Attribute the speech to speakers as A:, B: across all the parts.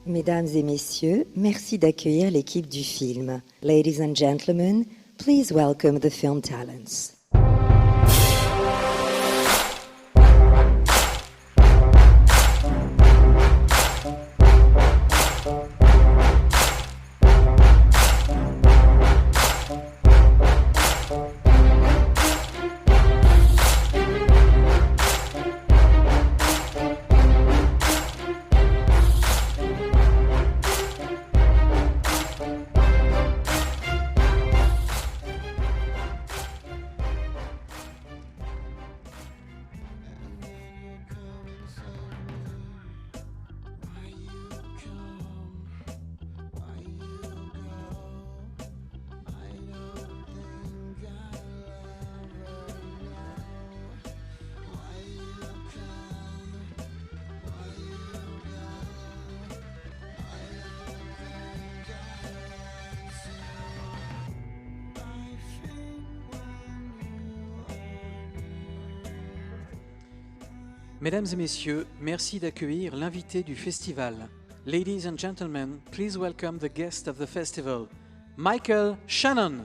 A: Mesdames et messieurs, merci d'accueillir l'équipe du film. Ladies and gentlemen, please welcome the film talents.
B: Mesdames et messieurs, merci d'accueillir l'invité du festival. Ladies and gentlemen, please welcome the guest of the festival, Michael Shannon.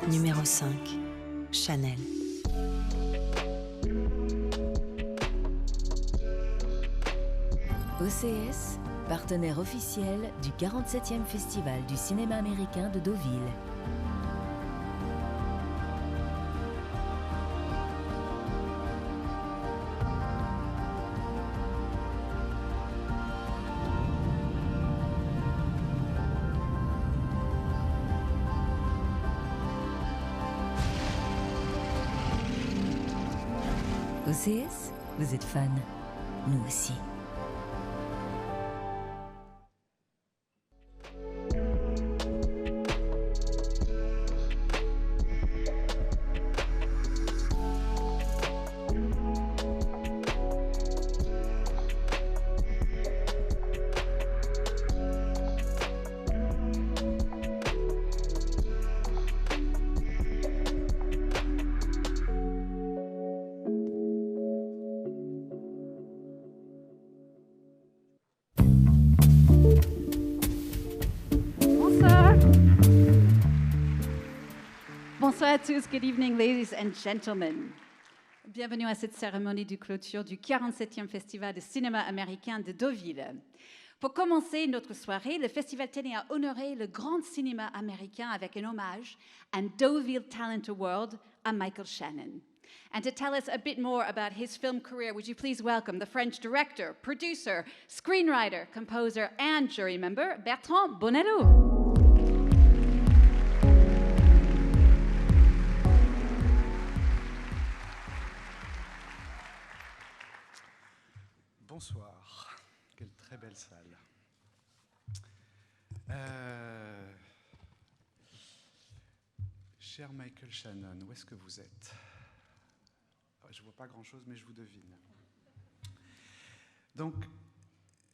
C: Numéro 5, Chanel.
D: OCS, partenaire officiel du 47e Festival du cinéma américain de Deauville. OCS, vous êtes fan, nous aussi.
E: Bonsoir à tous, good evening ladies and gentlemen. Bienvenue à cette cérémonie de clôture du 47e Festival de cinéma américain de Deauville. Pour commencer notre soirée, le festival tenait à honorer le grand cinéma américain avec un hommage, un Deauville Talent Award à Michael Shannon. And to tell us a bit more about his film career, would you please welcome the French director, producer, screenwriter, composer, and jury member, Bertrand Bonello.
F: Bonsoir, quelle très belle salle. Cher Michael Shannon, où est-ce que vous êtes? Je ne vois pas grand-chose, mais je vous devine. Donc,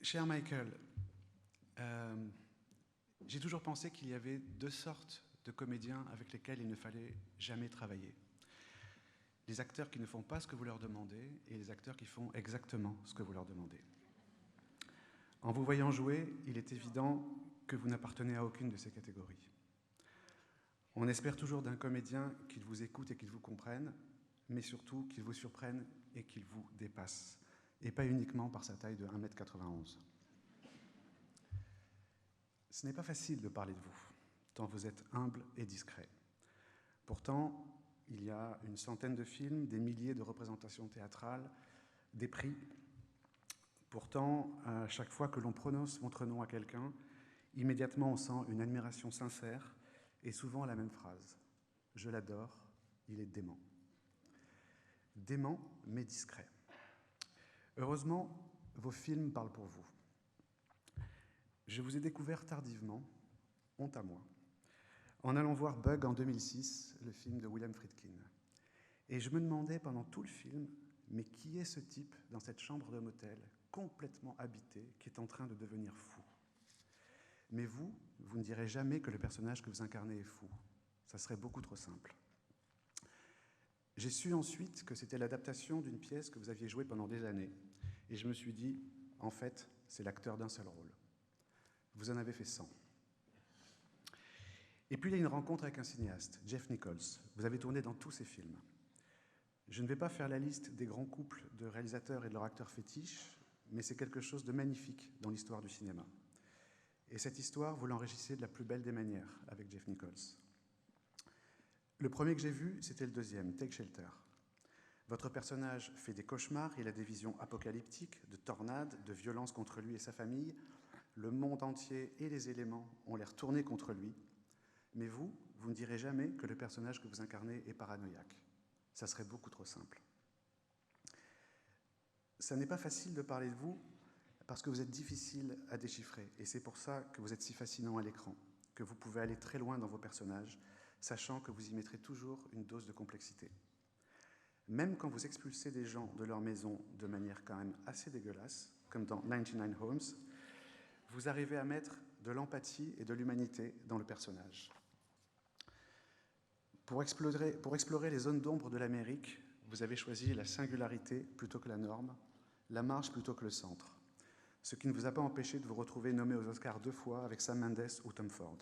F: cher Michael, j'ai toujours pensé qu'il y avait deux sortes de comédiens avec lesquels il ne fallait jamais travailler. Les acteurs qui ne font pas ce que vous leur demandez et les acteurs qui font exactement ce que vous leur demandez. En vous voyant jouer, il est évident que vous n'appartenez à aucune de ces catégories. On espère toujours d'un comédien qu'il vous écoute et qu'il vous comprenne, mais surtout qu'il vous surprenne et qu'il vous dépasse, et pas uniquement par sa taille de 1,91 m. Ce n'est pas facile de parler de vous, tant vous êtes humble et discret. Pourtant, il y a une centaine de films, des milliers de représentations théâtrales, des prix. Pourtant, à chaque fois que l'on prononce votre nom à quelqu'un, immédiatement on sent une admiration sincère et souvent la même phrase. Je l'adore, il est dément. Dément, mais discret. Heureusement, vos films parlent pour vous. Je vous ai découvert tardivement, honte à moi, en allant voir Bug en 2006, le film de William Friedkin. Et je me demandais pendant tout le film, mais qui est ce type dans cette chambre de motel, complètement habité, qui est en train de devenir fou? Mais vous ne direz jamais que le personnage que vous incarnez est fou. Ça serait beaucoup trop simple. J'ai su ensuite que c'était l'adaptation d'une pièce que vous aviez jouée pendant des années. Et je me suis dit, en fait, c'est l'acteur d'un seul rôle. Vous en avez fait 100. Et puis il y a une rencontre avec un cinéaste, Jeff Nichols. Vous avez tourné dans tous ses films. Je ne vais pas faire la liste des grands couples de réalisateurs et de leurs acteurs fétiches, mais c'est quelque chose de magnifique dans l'histoire du cinéma. Et cette histoire, vous l'enrichissez de la plus belle des manières avec Jeff Nichols. Le premier que j'ai vu, c'était le deuxième, Take Shelter. Votre personnage fait des cauchemars, il a des visions apocalyptiques, de tornades, de violences contre lui et sa famille. Le monde entier et les éléments ont l'air tournés contre lui. Mais vous ne direz jamais que le personnage que vous incarnez est paranoïaque. Ça serait beaucoup trop simple. Ça n'est pas facile de parler de vous parce que vous êtes difficile à déchiffrer. Et c'est pour ça que vous êtes si fascinant à l'écran, que vous pouvez aller très loin dans vos personnages, sachant que vous y mettrez toujours une dose de complexité. Même quand vous expulsez des gens de leur maison de manière quand même assez dégueulasse, comme dans 99 Homes, vous arrivez à mettre de l'empathie et de l'humanité dans le personnage. Pour explorer les zones d'ombre de l'Amérique, vous avez choisi la singularité plutôt que la norme, la marge plutôt que le centre, ce qui ne vous a pas empêché de vous retrouver nommé aux Oscars 2 fois avec Sam Mendes ou Tom Ford.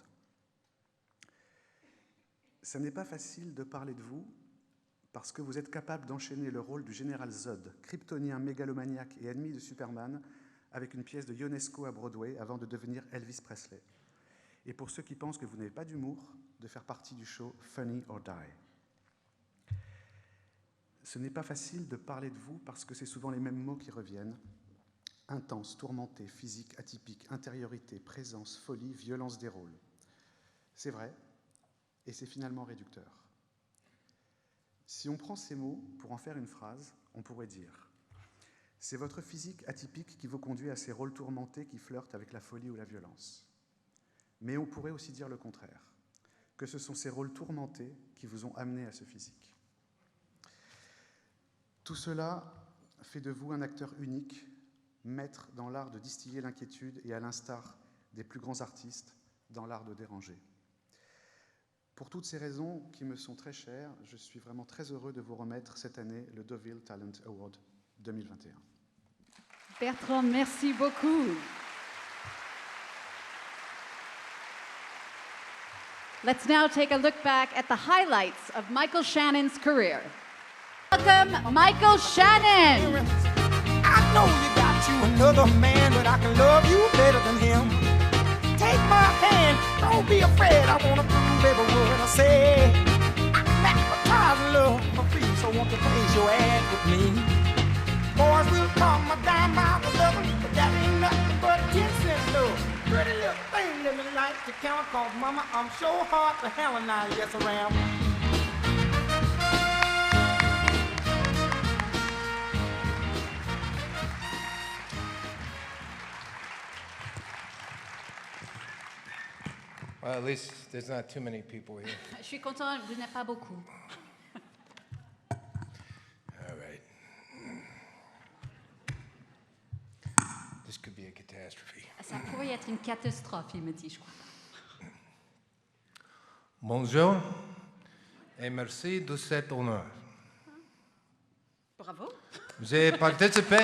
F: Ce n'est pas facile de parler de vous parce que vous êtes capable d'enchaîner le rôle du général Zod, kryptonien mégalomaniaque et ennemi de Superman, avec une pièce de Ionesco à Broadway avant de devenir Elvis Presley. Et pour ceux qui pensent que vous n'avez pas d'humour, de faire partie du show Funny or Die. Ce n'est pas facile de parler de vous parce que c'est souvent les mêmes mots qui reviennent. Intense, tourmenté, physique, atypique, intériorité, présence, folie, violence des rôles. C'est vrai, et c'est finalement réducteur. Si on prend ces mots pour en faire une phrase, on pourrait dire « C'est votre physique atypique qui vous conduit à ces rôles tourmentés qui flirtent avec la folie ou la violence. » Mais on pourrait aussi dire le contraire, que ce sont ces rôles tourmentés qui vous ont amené à ce physique. Tout cela fait de vous un acteur unique, maître dans l'art de distiller l'inquiétude et à l'instar des plus grands artistes, dans l'art de déranger. Pour toutes ces raisons qui me sont très chères, je suis vraiment très heureux de vous remettre cette année le Deauville Talent Award 2021.
E: Bertrand, merci beaucoup. Let's now take a look back at the highlights of Michael Shannon's career. Welcome, Michael Shannon.
G: I know you got you another man, but I can love you better than him. Take my hand, don't be afraid. I wanna prove every word I say. I'm advertising love for free, so won't you place your ad with me? Boys will come a dime out of loving, but that ain't nothing but 10-cent love. Pretty little thing that me like to count, cause mama, I'm so hard to hell and I yes I am.
H: Well, at least there's not too many people here.
E: Je suis content, vous n'êtes pas beaucoup.
H: All right. This could be a catastrophe.
E: Ça pourrait être une catastrophe, il me dit, je crois.
H: Bonjour et merci de cet honneur.
E: Bravo.
H: J'ai participé,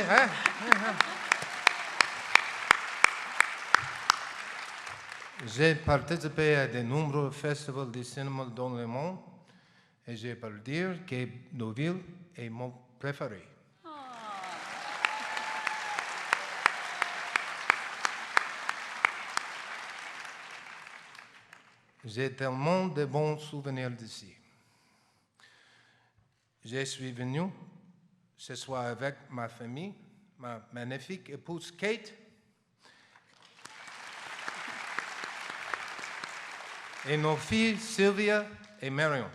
H: J'ai participé à de nombreux festivals de cinéma dans le monde et je peux dire que Deauville est mon préféré.
E: Oh.
H: J'ai tellement de bons souvenirs d'ici. je suis venu ce soir avec ma famille, ma magnifique épouse Kate et nos filles Sylvia et Marion.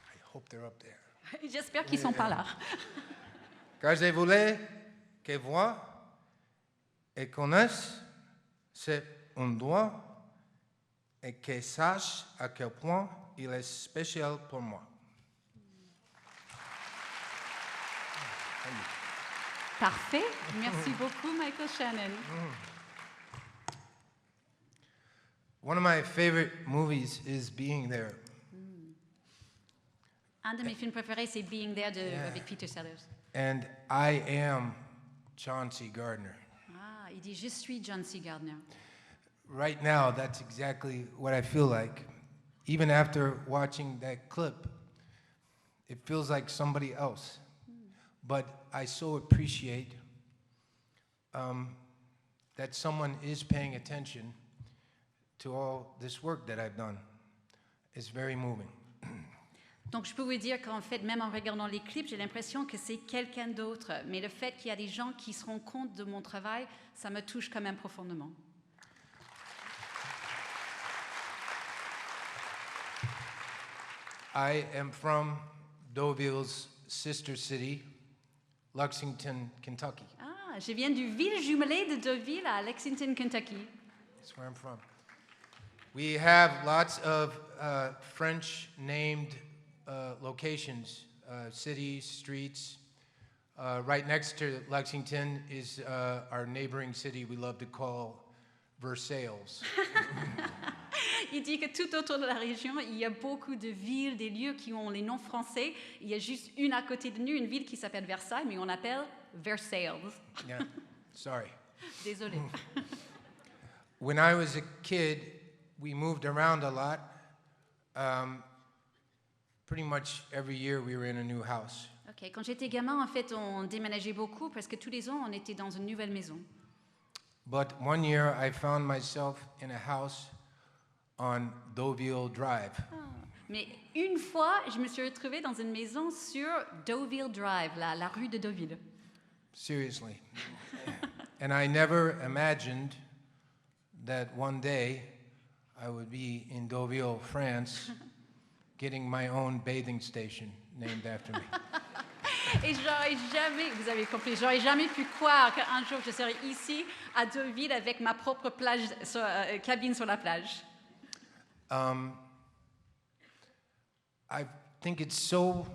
H: I hope they're up there.
E: J'espère qu'ils sont pas là.
H: Car je voulais qu'elles voient et connaissent cet endroit et qu'elles sachent à quel point il est spécial pour moi.
E: Parfait. Merci beaucoup, Michael Shannon.
H: One of my favorite movies is Being There.
E: Un de mes films préférés, c'est Being There avec Peter Sellers.
H: And I am John C. Gardner.
E: Ah, il dit « Je suis John C. Gardner ».
H: Right now, that's exactly what I feel like. Even after watching that clip, it feels like somebody else. But I so appreciate that someone is paying attention to all this work that I've done. It's very moving.
E: Donc je peux vous dire qu'en fait, même en regardant les clips, j'ai l'impression que c'est quelqu'un d'autre. Mais le fait qu'il y a des gens qui se rendent compte de mon travail, ça me touche quand même profondément.
H: I am from Deauville's sister city, Lexington, Kentucky.
E: Ah, je viens du ville jumelée de Deauville à Lexington, Kentucky.
H: That's where I'm from. We have lots of French-named locations, cities, streets. Right next to Lexington is our neighboring city we love to call Versailles.
E: Il dit que tout autour de la région, il y a beaucoup de villes, des lieux qui ont les noms français. Il y a juste une à côté de nous, une ville qui s'appelle Versailles, mais on appelle Versailles.
H: Yeah, sorry.
E: Désolé.
H: When I was a kid, we moved around a lot. Pretty much every year we were in a new house.
E: Ok, quand j'étais gamin, en fait, on déménageait beaucoup parce que tous les ans, on était dans une nouvelle maison.
H: But one year I found myself in a house on Deauville Drive.
E: Mais une fois, je me suis retrouvée dans une maison sur Deauville Drive, la rue de Deauville.
H: Seriously. And I never imagined that one day I would be in Deauville, France, getting my own bathing station named after me.
E: Et j'aurais jamais, vous avez compris, j'aurais jamais pu croire qu'un jour je serais ici à Deauville avec ma propre plage, cabine sur la plage.
H: I think it's so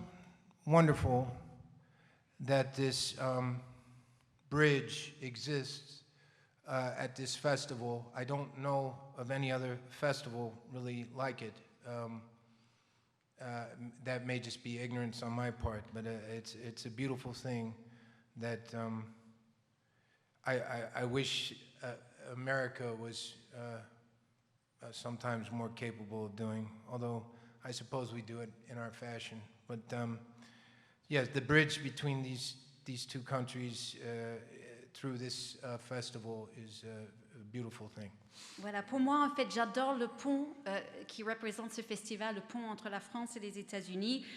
H: wonderful that this bridge exists at this festival. I don't know of any other festival really like it. That may just be ignorance on my part, but it's a beautiful thing that I wish America was sometimes more capable of doing, although I suppose we do it in our fashion. But yes, the bridge between these two countries through this festival is a beautiful thing.
E: Voilà, pour moi, en fait, j'adore le pont qui représente ce festival, le pont entre la France et les États-Unis.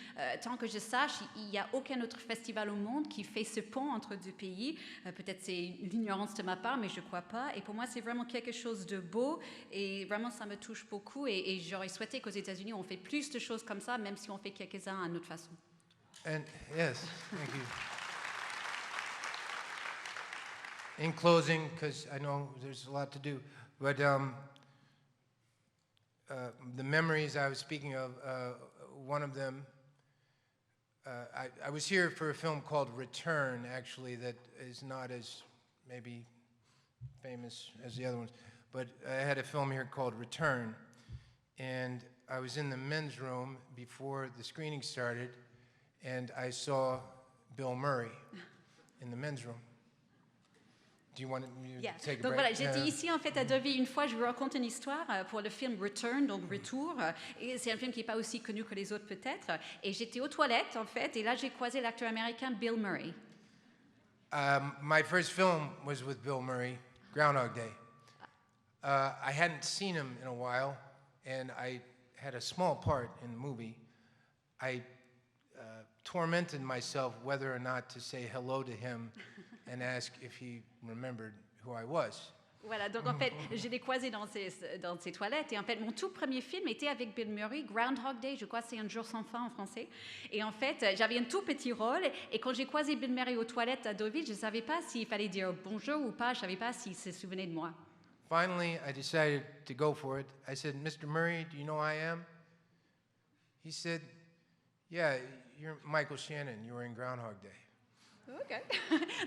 E: Tant que je sache, il n'y a aucun autre festival au monde qui fait ce pont entre deux pays. Peut-être c'est l'ignorance de ma part, mais je ne crois pas. Et pour moi, c'est vraiment quelque chose de beau et vraiment, ça me touche beaucoup. Et j'aurais souhaité qu'aux États-Unis, on fait plus de choses comme ça, même si on fait quelques-uns à notre façon.
H: And yes, thank you. In closing, because I know there's a lot to do, but the memories I was speaking of, one of them, I was here for a film called Return, actually, that is not as maybe famous as the other ones, but I had a film here called Return, and I was in the men's room before the screening started, and I saw Bill Murray in the men's room. Do you want to take a
E: Donc
H: break?
E: voilà, j'étais ici en fait à Deauville une fois. Je vous raconte une histoire pour le film Return, donc Retour. Et c'est un film qui n'est pas aussi connu que les autres peut-être. Et j'étais aux toilettes en fait, et là j'ai croisé l'acteur américain Bill Murray.
H: My first film was with Bill Murray, Groundhog Day. I hadn't seen him in a while, and I had a small part in the movie, I tormented myself whether or not to say hello to him and ask if he remembered who I was.
E: Voilà, donc en fait, je l'ai croisé dans ses toilettes. Et en fait, mon tout premier film était avec Bill Murray, Groundhog Day, je crois que c'est Un jour sans fin en français. Et en fait, j'avais un tout petit rôle. Et quand j'ai croisé Bill Murray aux toilettes à Deauville, je ne savais pas s'il fallait dire bonjour ou pas. Je ne savais pas s'il se souvenait de moi.
H: Finally, I decided to go for it. I said, Mr. Murray, do you know who I am? He said, yeah, you're Michael Shannon. You were in Groundhog Day.
E: OK.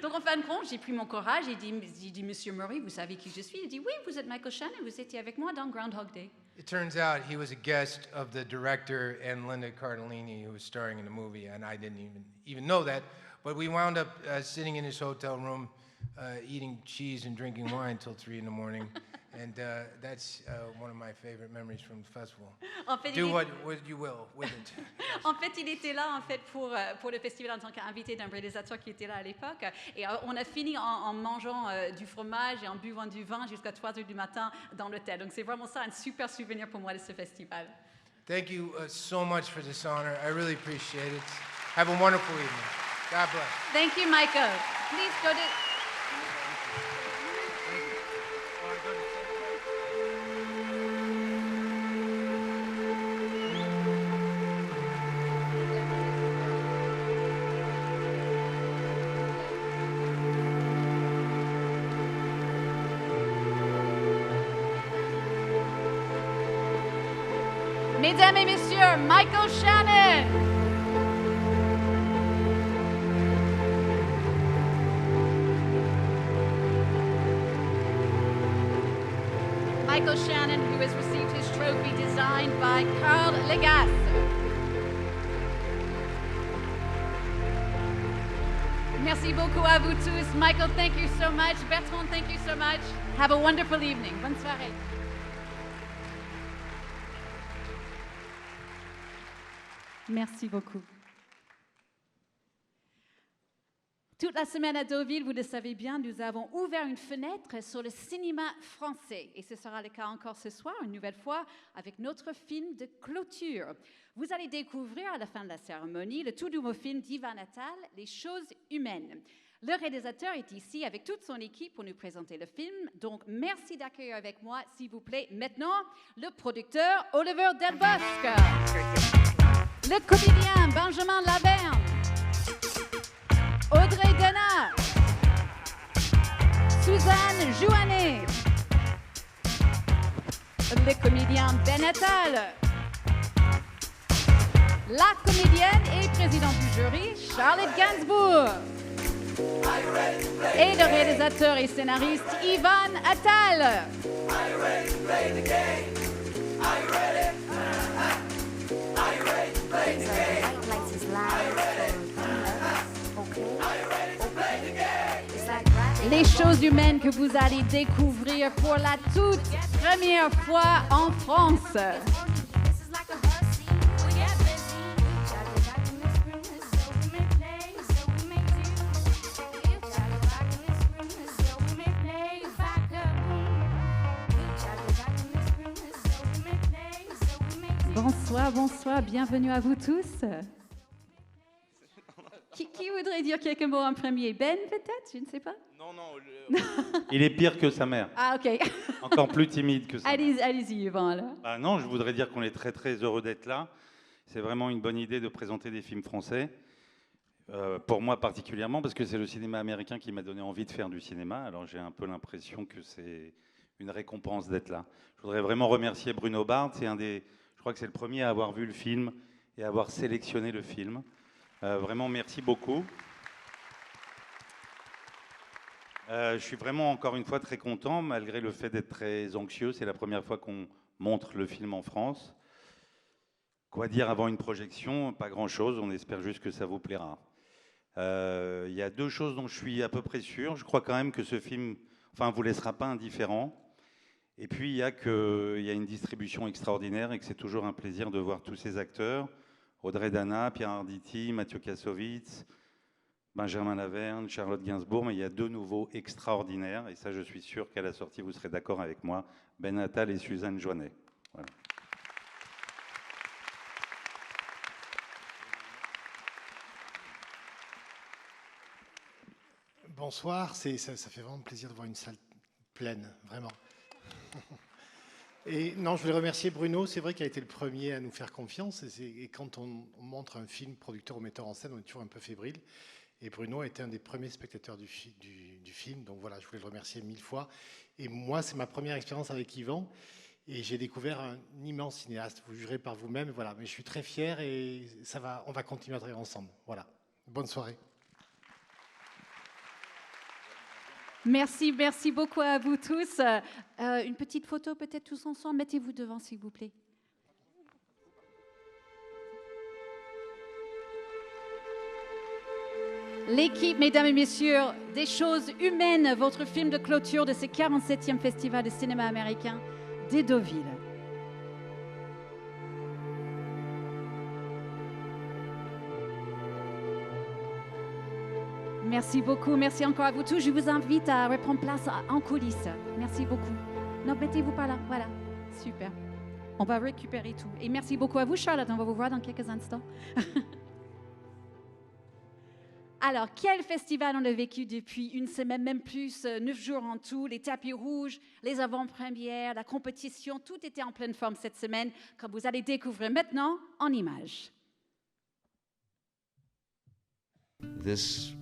E: Donc en fin de compte, j'ai pris mon courage et j'ai dit, Monsieur Murray, vous savez qui je suis? Il dit, oui, vous êtes Michael Shannon, vous étiez avec moi dans Groundhog Day.
H: It turns out he was a guest of the director and Linda Cardellini, who was starring in the movie, and I didn't even know that. But we wound up sitting in his hotel room, eating cheese and drinking wine till 3 in the morning. And that's one of my favorite memories from the festival.
E: En fait,
H: Do what you will with it.
E: En fait, il était là en fait pour le festival en tant qu'invité d'un réalisateur qui était là à l'époque. Et on a fini en mangeant du fromage et en buvant du vin jusqu'à 3 heures du matin dans l'hôtel. Donc c'est vraiment ça un super souvenir pour moi de ce festival.
H: Thank you so much for this honor. I really appreciate it. Have a wonderful evening. God bless.
E: Thank you, Michael. Please go to... Mesdames et messieurs, Michael Shannon. Michael Shannon, who has received his trophy designed by Carl Legas. Merci beaucoup à vous tous. Michael, thank you so much. Bertrand, thank you so much. Have a wonderful evening. Bonne soirée. Merci beaucoup. Toute la semaine à Deauville, vous le savez bien, nous avons ouvert une fenêtre sur le cinéma français. Et ce sera le cas encore ce soir, une nouvelle fois, avec notre film de clôture. Vous allez découvrir à la fin de la cérémonie le tout nouveau film d'Ivan Attal, Les choses humaines. Le réalisateur est ici avec toute son équipe pour nous présenter le film. Donc, merci d'accueillir avec moi, s'il vous plaît, maintenant, le producteur Oliver Delbosque. Le comédien Benjamin Laberne, Audrey Dana, Suzanne Jouanet, le comédien Ben Attal, la comédienne et présidente du jury Charlotte Gainsbourg et le réalisateur et scénariste Ivan Attal. Les choses humaines que vous allez découvrir pour la toute première fois en France. Bonsoir, bonsoir, bienvenue à vous tous. Qui voudrait dire quelques mots en premier? Ben, peut-être? Je ne sais pas.
I: Non. Il est pire que sa mère.
E: Ah, ok.
I: Encore plus timide que sa mère.
E: Allez-y, Yvan, alors.
I: Non, je voudrais dire qu'on est très, très heureux d'être là. C'est vraiment une bonne idée de présenter des films français. Pour moi particulièrement, parce que c'est le cinéma américain qui m'a donné envie de faire du cinéma. Alors j'ai un peu l'impression que c'est une récompense d'être là. Je voudrais vraiment remercier Bruno Bard. Je crois que c'est le premier à avoir vu le film et à avoir sélectionné le film. Vraiment, merci beaucoup. Je suis vraiment, encore une fois, très content, malgré le fait d'être très anxieux. C'est la première fois qu'on montre le film en France. Quoi dire avant une projection? Pas grand-chose. On espère juste que ça vous plaira. Il y a deux choses dont je suis à peu près sûr. Je crois quand même que ce film vous laissera pas indifférent. Et puis, il y a une distribution extraordinaire et que c'est toujours un plaisir de voir tous ces acteurs. Audrey Dana, Pierre Arditi, Mathieu Kassovitz, Benjamin Laverne, Charlotte Gainsbourg, mais il y a deux nouveaux extraordinaires, et ça je suis sûr qu'à la sortie vous serez d'accord avec moi, Ben Attal et Suzanne Jouanet. Voilà.
J: Bonsoir, ça fait vraiment plaisir de voir une salle pleine, vraiment. Et non, je voulais remercier Bruno, c'est vrai qu'il a été le premier à nous faire confiance, et quand on montre un film, producteur ou metteur en scène, on est toujours un peu fébrile, et Bruno a été un des premiers spectateurs du film, donc voilà, je voulais le remercier 1000 fois. Et moi, c'est ma première expérience avec Yvan, et j'ai découvert un immense cinéaste, vous jugerez par vous-même, voilà, mais je suis très fier, et on va continuer à travailler ensemble, voilà. Bonne soirée.
E: Merci beaucoup à vous tous. Une petite photo peut-être tous ensemble. Mettez-vous devant, s'il vous plaît. L'équipe, mesdames et messieurs, des choses humaines, votre film de clôture de ce 47e Festival de cinéma américain de Deauville. Merci beaucoup, merci encore à vous tous. Je vous invite à reprendre place en coulisses. Merci beaucoup. Non, mettez-vous pas là, voilà, super. On va récupérer tout. Et merci beaucoup à vous, Charlotte, on va vous voir dans quelques instants. Alors, quel festival on a vécu depuis une semaine, même plus, 9 jours en tout, les tapis rouges, les avant-premières, la compétition, tout était en pleine forme cette semaine, comme vous allez découvrir maintenant en images.
K: This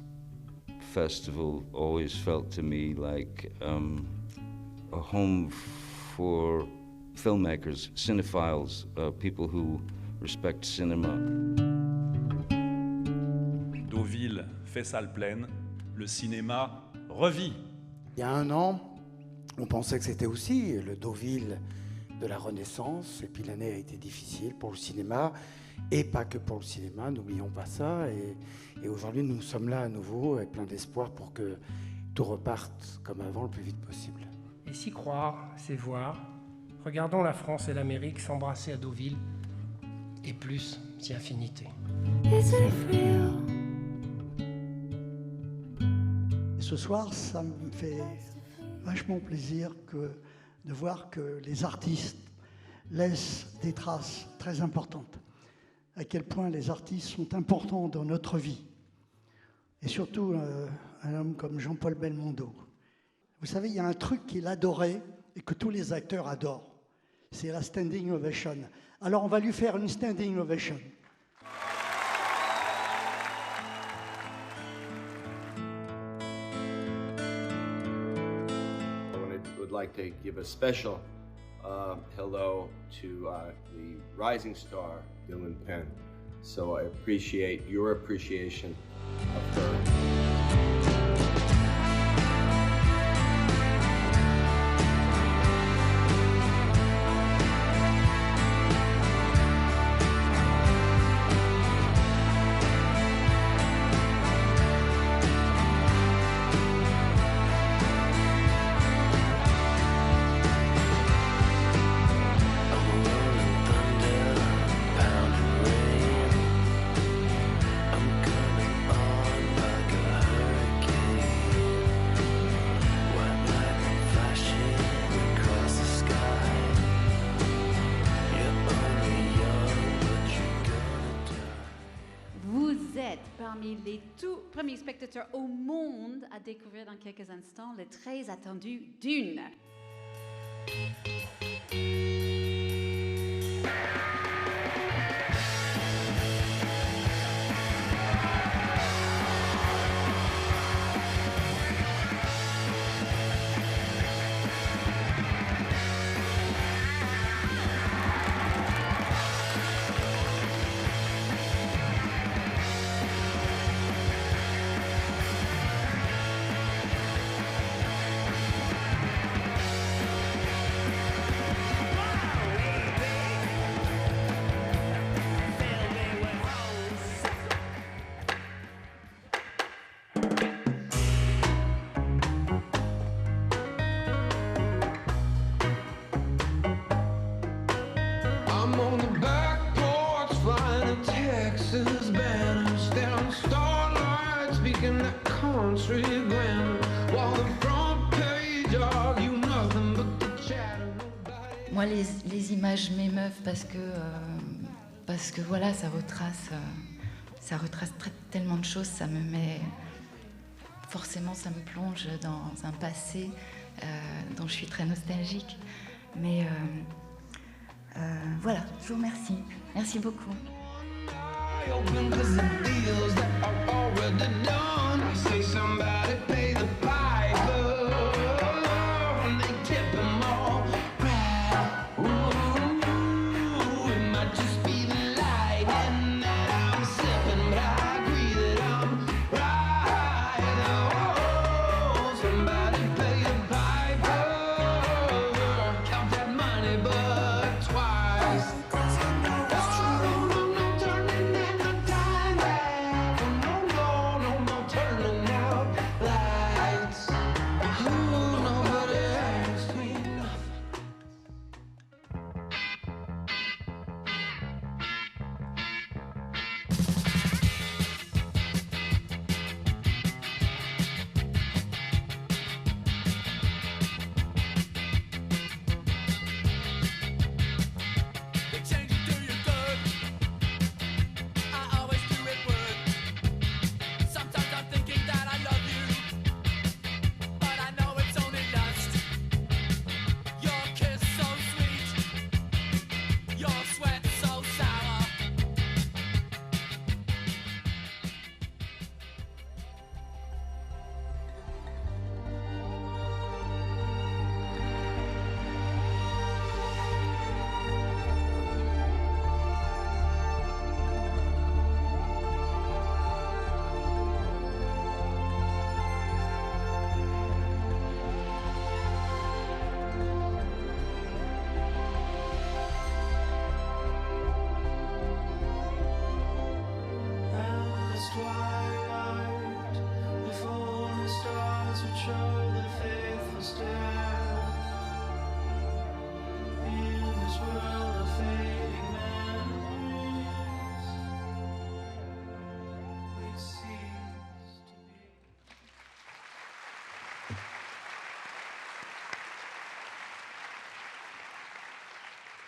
K: festival always felt to me like a home for filmmakers, cinephiles, people who respect cinema.
L: Deauville fait salle pleine, le cinéma revit.
M: Il y a un an, on pensait que c'était aussi le Deauville de la Renaissance, et puis l'année a été difficile pour le cinéma, et pas que pour le cinéma, n'oublions pas ça. Et aujourd'hui, nous sommes là à nouveau avec plein d'espoir pour que tout reparte comme avant le plus vite possible.
N: Et s'y croire, c'est voir. Regardons la France et l'Amérique s'embrasser à Deauville, et plus, si affinité.
O: Ce soir, ça me fait vachement plaisir de voir que les artistes laissent des traces très importantes. À quel point les artistes sont importants dans notre vie. Et surtout, un homme comme Jean-Paul Belmondo. Vous savez, il y a un truc qu'il adorait et que tous les acteurs adorent. C'est la standing ovation. Alors, on va lui faire une standing ovation.
P: I would like to give a special hello to the rising star, Dylan Penn. So I appreciate your appreciation of her.
E: Parmi les tout premiers spectateurs au monde à découvrir dans quelques instants le très attendu Dune.
Q: Moi, les images m'émeuvent parce que voilà, ça retrace tellement de choses, forcément ça me plonge dans un passé dont je suis très nostalgique. Mais voilà, je vous remercie. Merci beaucoup.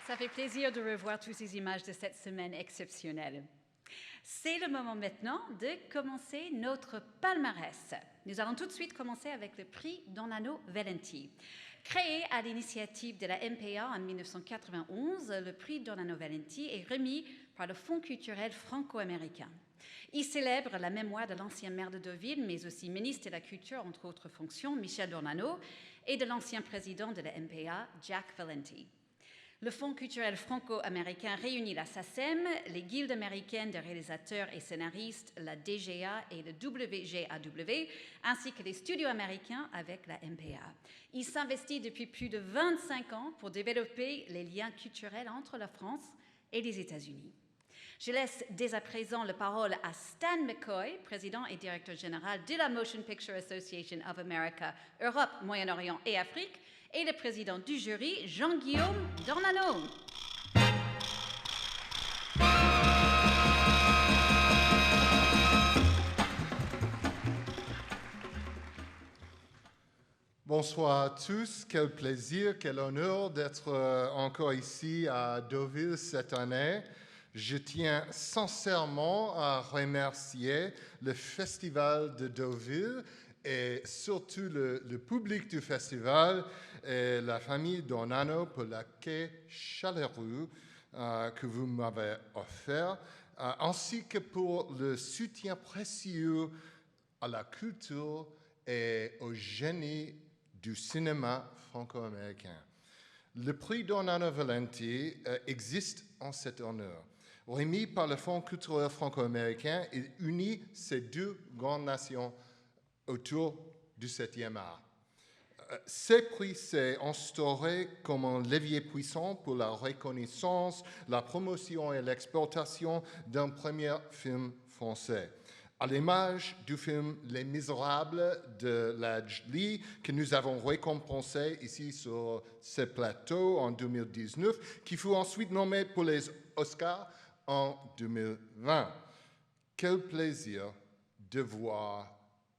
E: Ça fait plaisir de revoir toutes ces images de cette semaine exceptionnelle. C'est le moment maintenant de commencer notre palmarès. Nous allons tout de suite commencer avec le prix Dornano Valenti. Créé à l'initiative de la MPA en 1991, le prix Dornano Valenti est remis par le Fonds culturel franco-américain. Il célèbre la mémoire de l'ancien maire de Deauville, mais aussi ministre de la Culture, entre autres fonctions, Michel Dornano, et de l'ancien président de la MPA, Jack Valenti. Le Fonds culturel franco-américain réunit la SACEM, les guildes américaines de réalisateurs et scénaristes, la DGA et le WGAW, ainsi que les studios américains avec la MPA. Il s'investit depuis plus de 25 ans pour développer les liens culturels entre la France et les États-Unis. Je laisse dès à présent la parole à Stan McCoy, président et directeur général de la Motion Picture Association of America, Europe, Moyen-Orient et Afrique, et le président du jury, Jean-Guillaume Dornano.
R: Bonsoir à tous, quel plaisir, quel honneur d'être encore ici à Deauville cette année. Je tiens sincèrement à remercier le Festival de Deauville et surtout le public du festival et la famille Dornano pour l'accueil chaleureux que vous m'avez offert, ainsi que pour le soutien précieux à la culture et au génie du cinéma franco-américain. Le prix Dornano Valenti existe en cet honneur. Remis par le Fonds culturel franco-américain, il unit ces deux grandes nations autour du 7e art. Ce prix s'est instauré comme un levier puissant pour la reconnaissance, la promotion et l'exportation d'un premier film français. À l'image du film Les Misérables de Ladj Ly, que nous avons récompensé ici sur ce plateau en 2019, qui fut ensuite nommé pour les Oscars en 2020. Quel plaisir de voir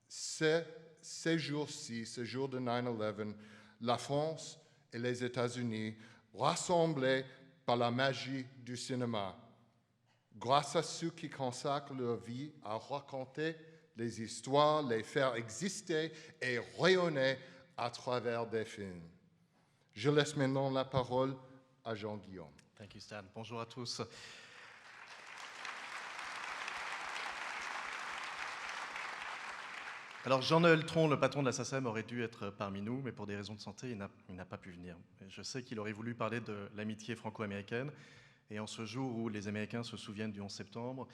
R: ces jours-ci, ce jour de 9/11, la France et les États-Unis rassemblés par la magie du cinéma, grâce à ceux qui consacrent leur vie à raconter les histoires, les faire exister et rayonner à travers des films. Je laisse maintenant la parole à Jean-Guillaume.
S: Thank you, Stan. Bonjour à tous. Alors Jean-Noël Tron, le patron de la SACEM, aurait dû être parmi nous, mais pour des raisons de santé, il n'a pas pu venir. Je sais qu'il aurait voulu parler de l'amitié franco-américaine, et en ce jour où les Américains se souviennent du 11 septembre,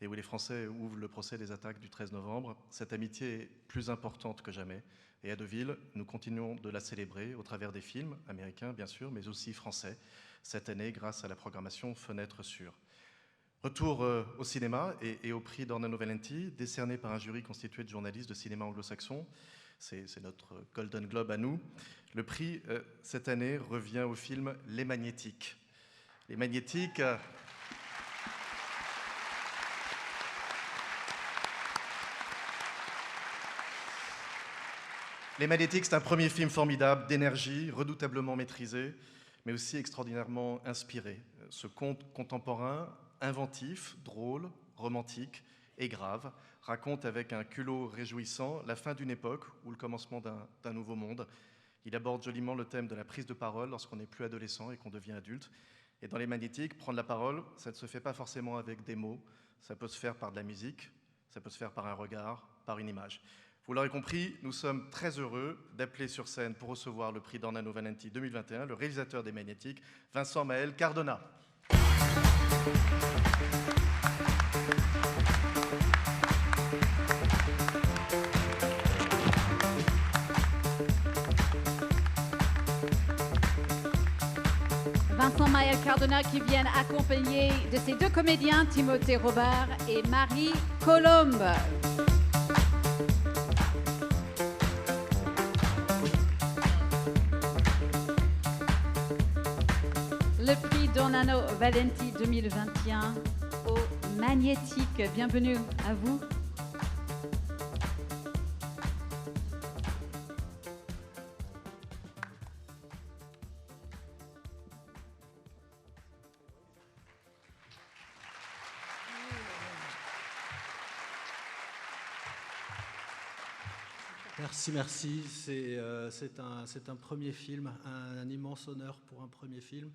S: et où les Français ouvrent le procès des attaques du 13 novembre, cette amitié est plus importante que jamais. Et à Deauville, nous continuons de la célébrer au travers des films, américains bien sûr, mais aussi français, cette année grâce à la programmation Fenêtre Sûre. Retour au cinéma et au prix d'Ornano Valenti, décerné par un jury constitué de journalistes de cinéma anglo-saxon. C'est notre Golden Globe à nous. Le prix, cette année, revient au film Les Magnétiques. Les Magnétiques... Les Magnétiques, c'est un premier film formidable, d'énergie, redoutablement maîtrisé, mais aussi extraordinairement inspiré. Ce conte contemporain, inventif, drôle, romantique et grave, raconte avec un culot réjouissant la fin d'une époque ou le commencement d'un nouveau monde. Il aborde joliment le thème de la prise de parole lorsqu'on n'est plus adolescent et qu'on devient adulte. Et dans Les Magnétiques, prendre la parole, ça ne se fait pas forcément avec des mots, ça peut se faire par de la musique, ça peut se faire par un regard, par une image. Vous l'aurez compris, nous sommes très heureux d'appeler sur scène pour recevoir le prix d'Ornano Valenti 2021 le réalisateur des Magnétiques, Vincent Maël Cardona.
E: Vincent Maël Cardona qui viennent accompagné de ses deux comédiens, Timothée Robert et Marie Colombe. Le prix d'Ornano Valenti 2021 au Magnétique. Bienvenue à vous.
T: Merci. C'est un premier film, un immense honneur pour un premier film.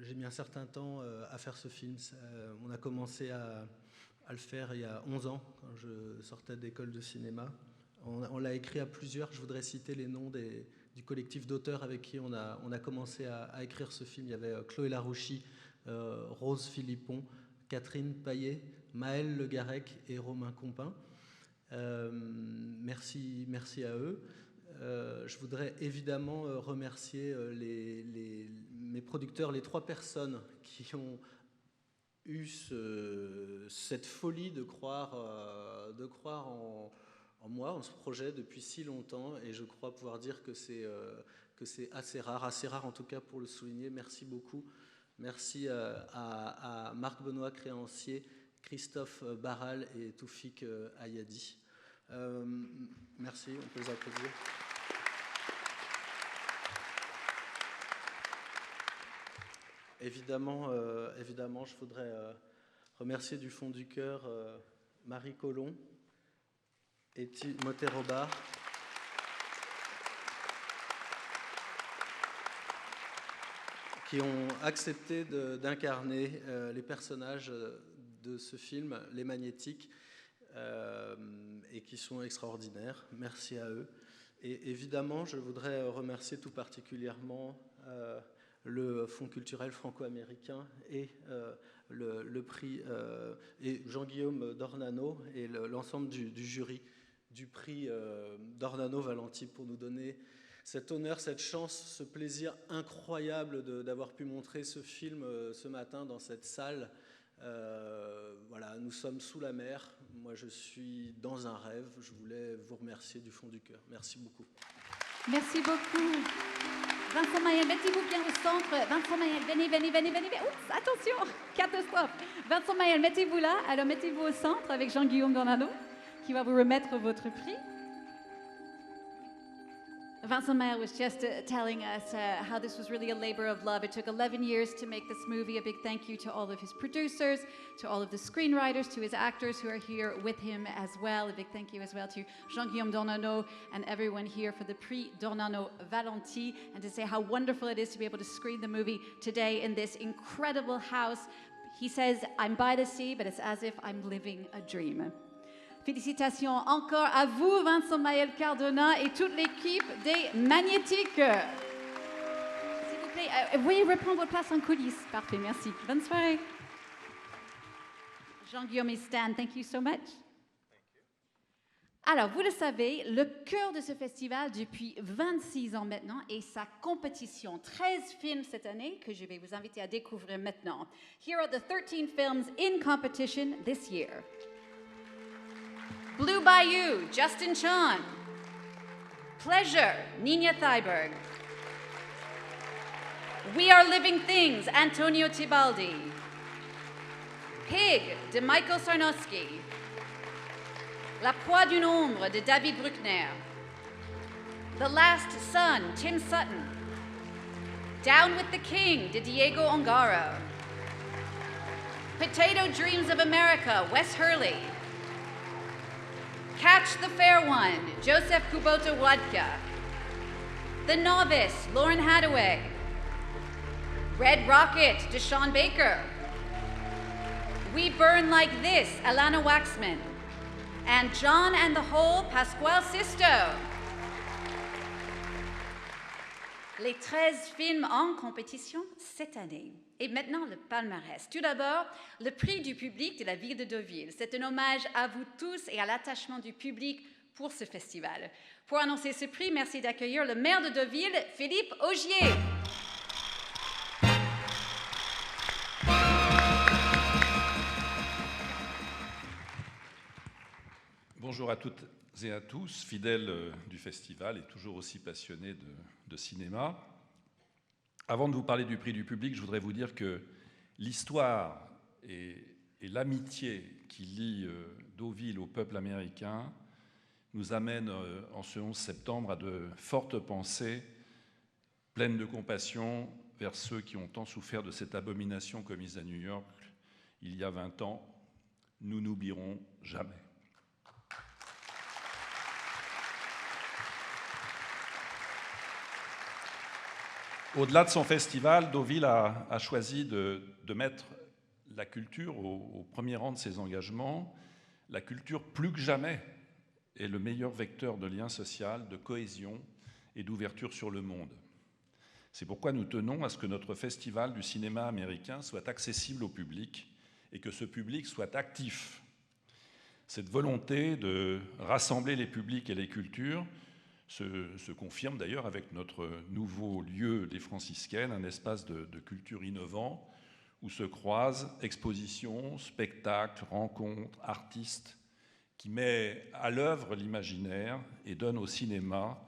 T: J'ai mis un certain temps à faire ce film. On a commencé à le faire il y a 11 ans, quand je sortais d'école de cinéma. On l'a écrit à plusieurs. Je voudrais citer les noms du collectif d'auteurs avec qui on a commencé à écrire ce film. Il y avait Chloé Larouchy, Rose Philippon, Catherine Paillet, Maël Le Garec et Romain Compin. Merci à eux. Je voudrais évidemment remercier mes producteurs, les 3 personnes qui ont eu cette folie de croire en moi, en ce projet depuis si longtemps, et je crois pouvoir dire que c'est assez rare en tout cas pour le souligner. Merci beaucoup. Merci à Marc Benoît Créancier, Christophe Barral et Toufik Ayadi. Merci, on peut les applaudir. Évidemment, je voudrais remercier du fond du cœur Marie Colombe et Timothée Robert. Qui ont accepté d'incarner les personnages de ce film, Les Magnétiques, et qui sont extraordinaires. Merci à eux. Et évidemment, je voudrais remercier tout particulièrement le Fonds culturel franco-américain et le prix, et Jean-Guillaume d'Ornano et l'ensemble du jury du prix d'Ornano Valenti pour nous donner cet honneur, cette chance, ce plaisir incroyable d'avoir pu montrer ce film ce matin dans cette salle. Voilà, nous sommes sous la mer. Moi, je suis dans un rêve. Je voulais vous remercier du fond du cœur. Merci beaucoup.
E: Merci beaucoup. Vincent Maël, mettez-vous bien au centre. Vincent Maël, venez. Oups, attention, catastrophe. Vincent Maël, mettez-vous là. Alors, mettez-vous au centre avec Jean-Guillaume d'Ornano qui va vous remettre votre prix. Vincent Mayel was just telling us how this was really a labor of love. It took 11 years to make this movie. A big thank you to all of his producers, to all of the screenwriters, to his actors who are here with him as well. A big thank you as well to Jean-Guillaume Dornano and everyone here for the Prix Dornano Valenti, and to say how wonderful it is to be able to screen the movie today in this incredible house. He says, I'm by the sea, but it's as if I'm living a dream. Félicitations encore à vous, Vincent Mayel Cardona, et toute l'équipe des Magnétiques. S'il vous plaît, veuillez reprendre votre place en coulisses. Parfait, merci. Bonne soirée. Jean-Guillaume et Stan, thank you so much. Alors, vous le savez, le cœur de ce festival depuis 26 ans maintenant est sa compétition. 13 films cette année que je vais vous inviter à découvrir maintenant. Here are the 13 films in competition this year. Blue Bayou, Justin Chan. Pleasure, Nina Thyberg. We Are Living Things, Antonio Tibaldi. Pig, de Michael Sarnowski. La Proie d'une ombre, de David Bruckner. The Last Son, Tim Sutton. Down with the King, de Diego Ongaro. Potato Dreams of America, Wes Hurley. Catch the Fair One, Joseph Kubota Wadka. The Novice, Lauren Hadaway. Red Rocket, Deshaun Baker. We Burn Like This, Alana Waxman. And John and the Whole, Pasquale Sisto. Les 13 films en compétition cette année. Et maintenant, le palmarès. Tout d'abord, le prix du public de la ville de Deauville. C'est un hommage à vous tous et à l'attachement du public pour ce festival. Pour annoncer ce prix, merci d'accueillir le maire de Deauville, Philippe Augier.
L: Bonjour à toutes et à tous, fidèles du festival et toujours aussi passionnés de cinéma. Avant de vous parler du prix du public, je voudrais vous dire que l'histoire et l'amitié qui lie Deauville au peuple américain nous amène en ce 11 septembre à de fortes pensées pleines de compassion vers ceux qui ont tant souffert de cette abomination commise à New York il y a 20 ans. Nous n'oublierons jamais. Au-delà de son festival, Deauville a choisi de mettre la culture au premier rang de ses engagements. La culture, plus que jamais, est le meilleur vecteur de lien social, de cohésion et d'ouverture sur le monde. C'est pourquoi nous tenons à ce que notre festival du cinéma américain soit accessible au public et que ce public soit actif. Cette volonté de rassembler les publics et les cultures se confirme d'ailleurs avec notre nouveau lieu des Franciscaines, un espace de culture innovant où se croisent expositions, spectacles, rencontres, artistes, qui met à l'œuvre l'imaginaire et donne au cinéma,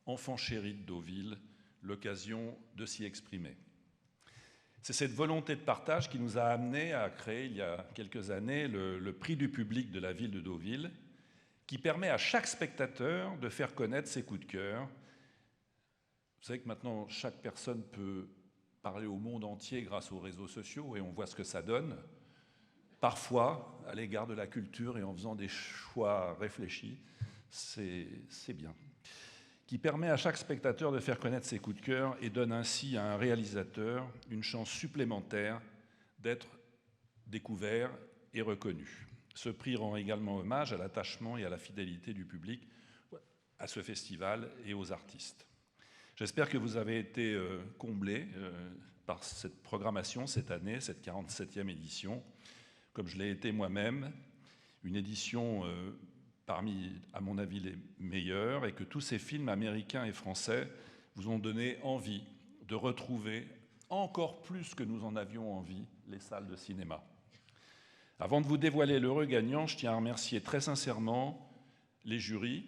L: enfant chéri de Deauville, l'occasion de s'y exprimer. C'est cette volonté de partage qui nous a amenés à créer il y a quelques années le prix du public de la ville de Deauville, qui permet à chaque spectateur de faire connaître ses coups de cœur. Vous savez que maintenant, chaque personne peut parler au monde entier grâce aux réseaux sociaux et on voit ce que ça donne, parfois à l'égard de la culture et en faisant des choix réfléchis, c'est bien. Qui permet à chaque spectateur de faire connaître ses coups de cœur et donne ainsi à un réalisateur une chance supplémentaire d'être découvert et reconnu. Ce prix rend également hommage à l'attachement et à la fidélité du public à ce festival et aux artistes. J'espère que vous avez été comblés par cette programmation cette année, cette 47e édition, comme je l'ai été moi-même, une édition parmi, à mon avis, les meilleurs, et que tous ces films américains et français vous ont donné envie de retrouver, encore plus que nous en avions envie, les salles de cinéma. Avant de vous dévoiler l'heureux gagnant, je tiens à remercier très sincèrement les jurys,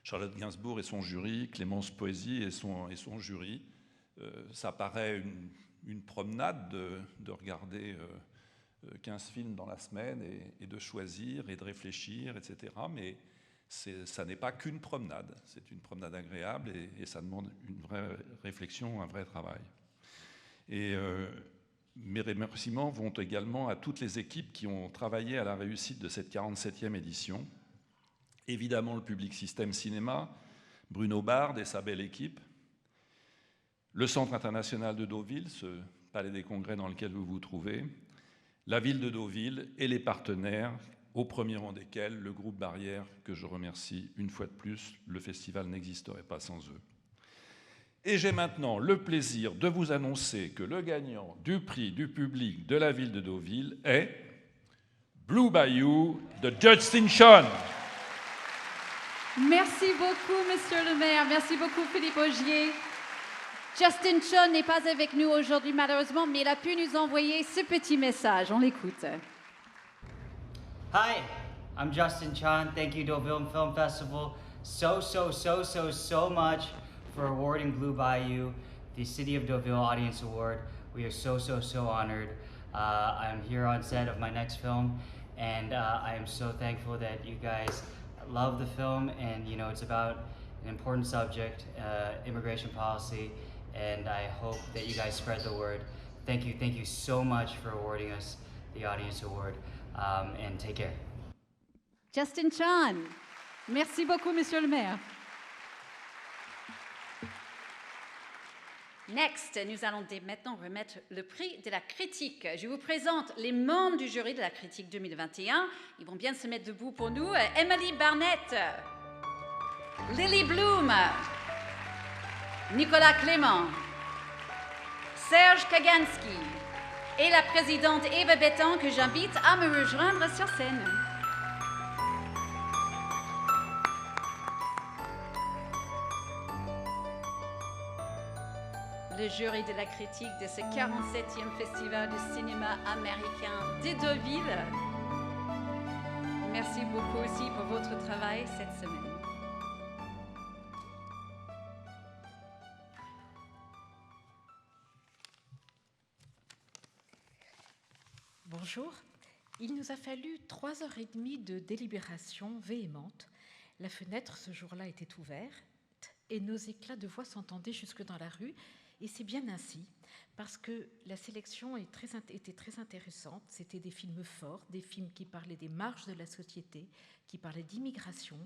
L: Charlotte Gainsbourg et son jury, Clémence Poésy et son jury. Ça paraît une promenade de regarder 15 films dans la semaine et de choisir et de réfléchir, etc. Mais Ça n'est pas qu'une promenade, c'est une promenade agréable et ça demande une vraie réflexion, un vrai travail. Et mes remerciements vont également à toutes les équipes qui ont travaillé à la réussite de cette 47e édition. Évidemment, le Public System Cinéma, Bruno Bard et sa belle équipe, le Centre international de Deauville, ce palais des congrès dans lequel vous vous trouvez, la ville de Deauville et les partenaires, au premier rang desquels le groupe Barrière, que je remercie une fois de plus. Le festival n'existerait pas sans eux. Et j'ai maintenant le plaisir de vous annoncer que le gagnant du prix du public de la ville de Deauville est Blue Bayou de Justin Chon.
E: Merci beaucoup, Monsieur le maire. Merci beaucoup, Philippe Augier. Justin Chon n'est pas avec nous aujourd'hui, malheureusement, mais il a pu nous envoyer ce petit message. On l'écoute.
U: Hi, I'm Justin Chon. Thank you, Deauville Film Festival, so much for awarding Blue Bayou the City of Deauville Audience Award. We are so honored. I'm here on set of my next film, and I am so thankful that you guys love the film, and you know, it's about an important subject, immigration policy, and I hope that you guys spread the word. Thank you so much for awarding us the Audience Award, and take care.
E: Justin Chon. Merci beaucoup, Monsieur le maire. Next, nous allons maintenant remettre le prix de la critique. Je vous présente les membres du jury de la critique 2021. Ils vont bien se mettre debout pour nous. Emily Barnett, Lily Bloom, Nicolas Clément, Serge Kaganski et la présidente Eva Bétan que j'invite à me rejoindre sur scène. Le jury de la critique de ce 47e Festival du cinéma américain de Deauville. Merci beaucoup aussi pour votre travail cette semaine.
V: Bonjour. Il nous a fallu 3h30 de délibération véhémente. La fenêtre ce jour-là était ouverte et nos éclats de voix s'entendaient jusque dans la rue. Et c'est bien ainsi, parce que la sélection était très intéressante. C'était des films forts, des films qui parlaient des marges de la société, qui parlaient d'immigration,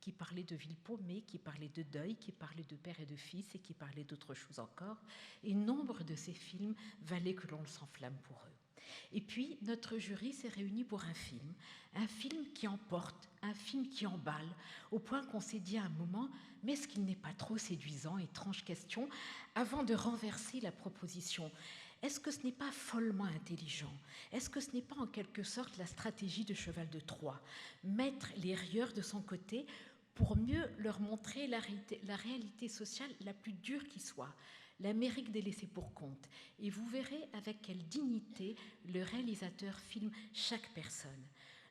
V: qui parlaient de villes paumées, qui parlaient de deuil, qui parlaient de père et de fils et qui parlaient d'autres choses encore. Et nombre de ces films valaient que l'on s'enflamme pour eux. Et puis, notre jury s'est réuni pour un film qui emporte, un film qui emballe, au point qu'on s'est dit à un moment, mais est-ce qu'il n'est pas trop séduisant, étrange question, avant de renverser la proposition. Est-ce que ce n'est pas follement intelligent? Est-ce que ce n'est pas en quelque sorte la stratégie de cheval de Troie? Mettre les rieurs de son côté pour mieux leur montrer la réalité sociale la plus dure qui soit. L'Amérique des laissés pour compte. Et vous verrez avec quelle dignité le réalisateur filme chaque personne.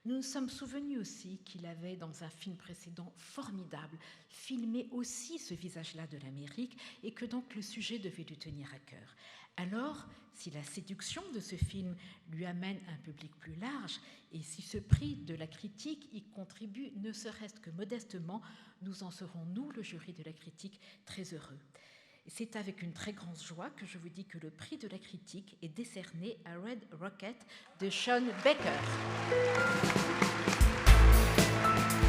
V: Nous nous sommes souvenus aussi qu'il avait, dans un film précédent formidable, filmé aussi ce visage-là de l'Amérique et que donc le sujet devait lui tenir à cœur. Alors, si la séduction de ce film lui amène un public plus large et si ce prix de la critique y contribue, ne serait-ce que modestement, nous en serons, nous, le jury de la critique, très heureux. C'est avec une très grande joie que je vous dis que le prix de la critique est décerné à Red Rocket de Sean Baker.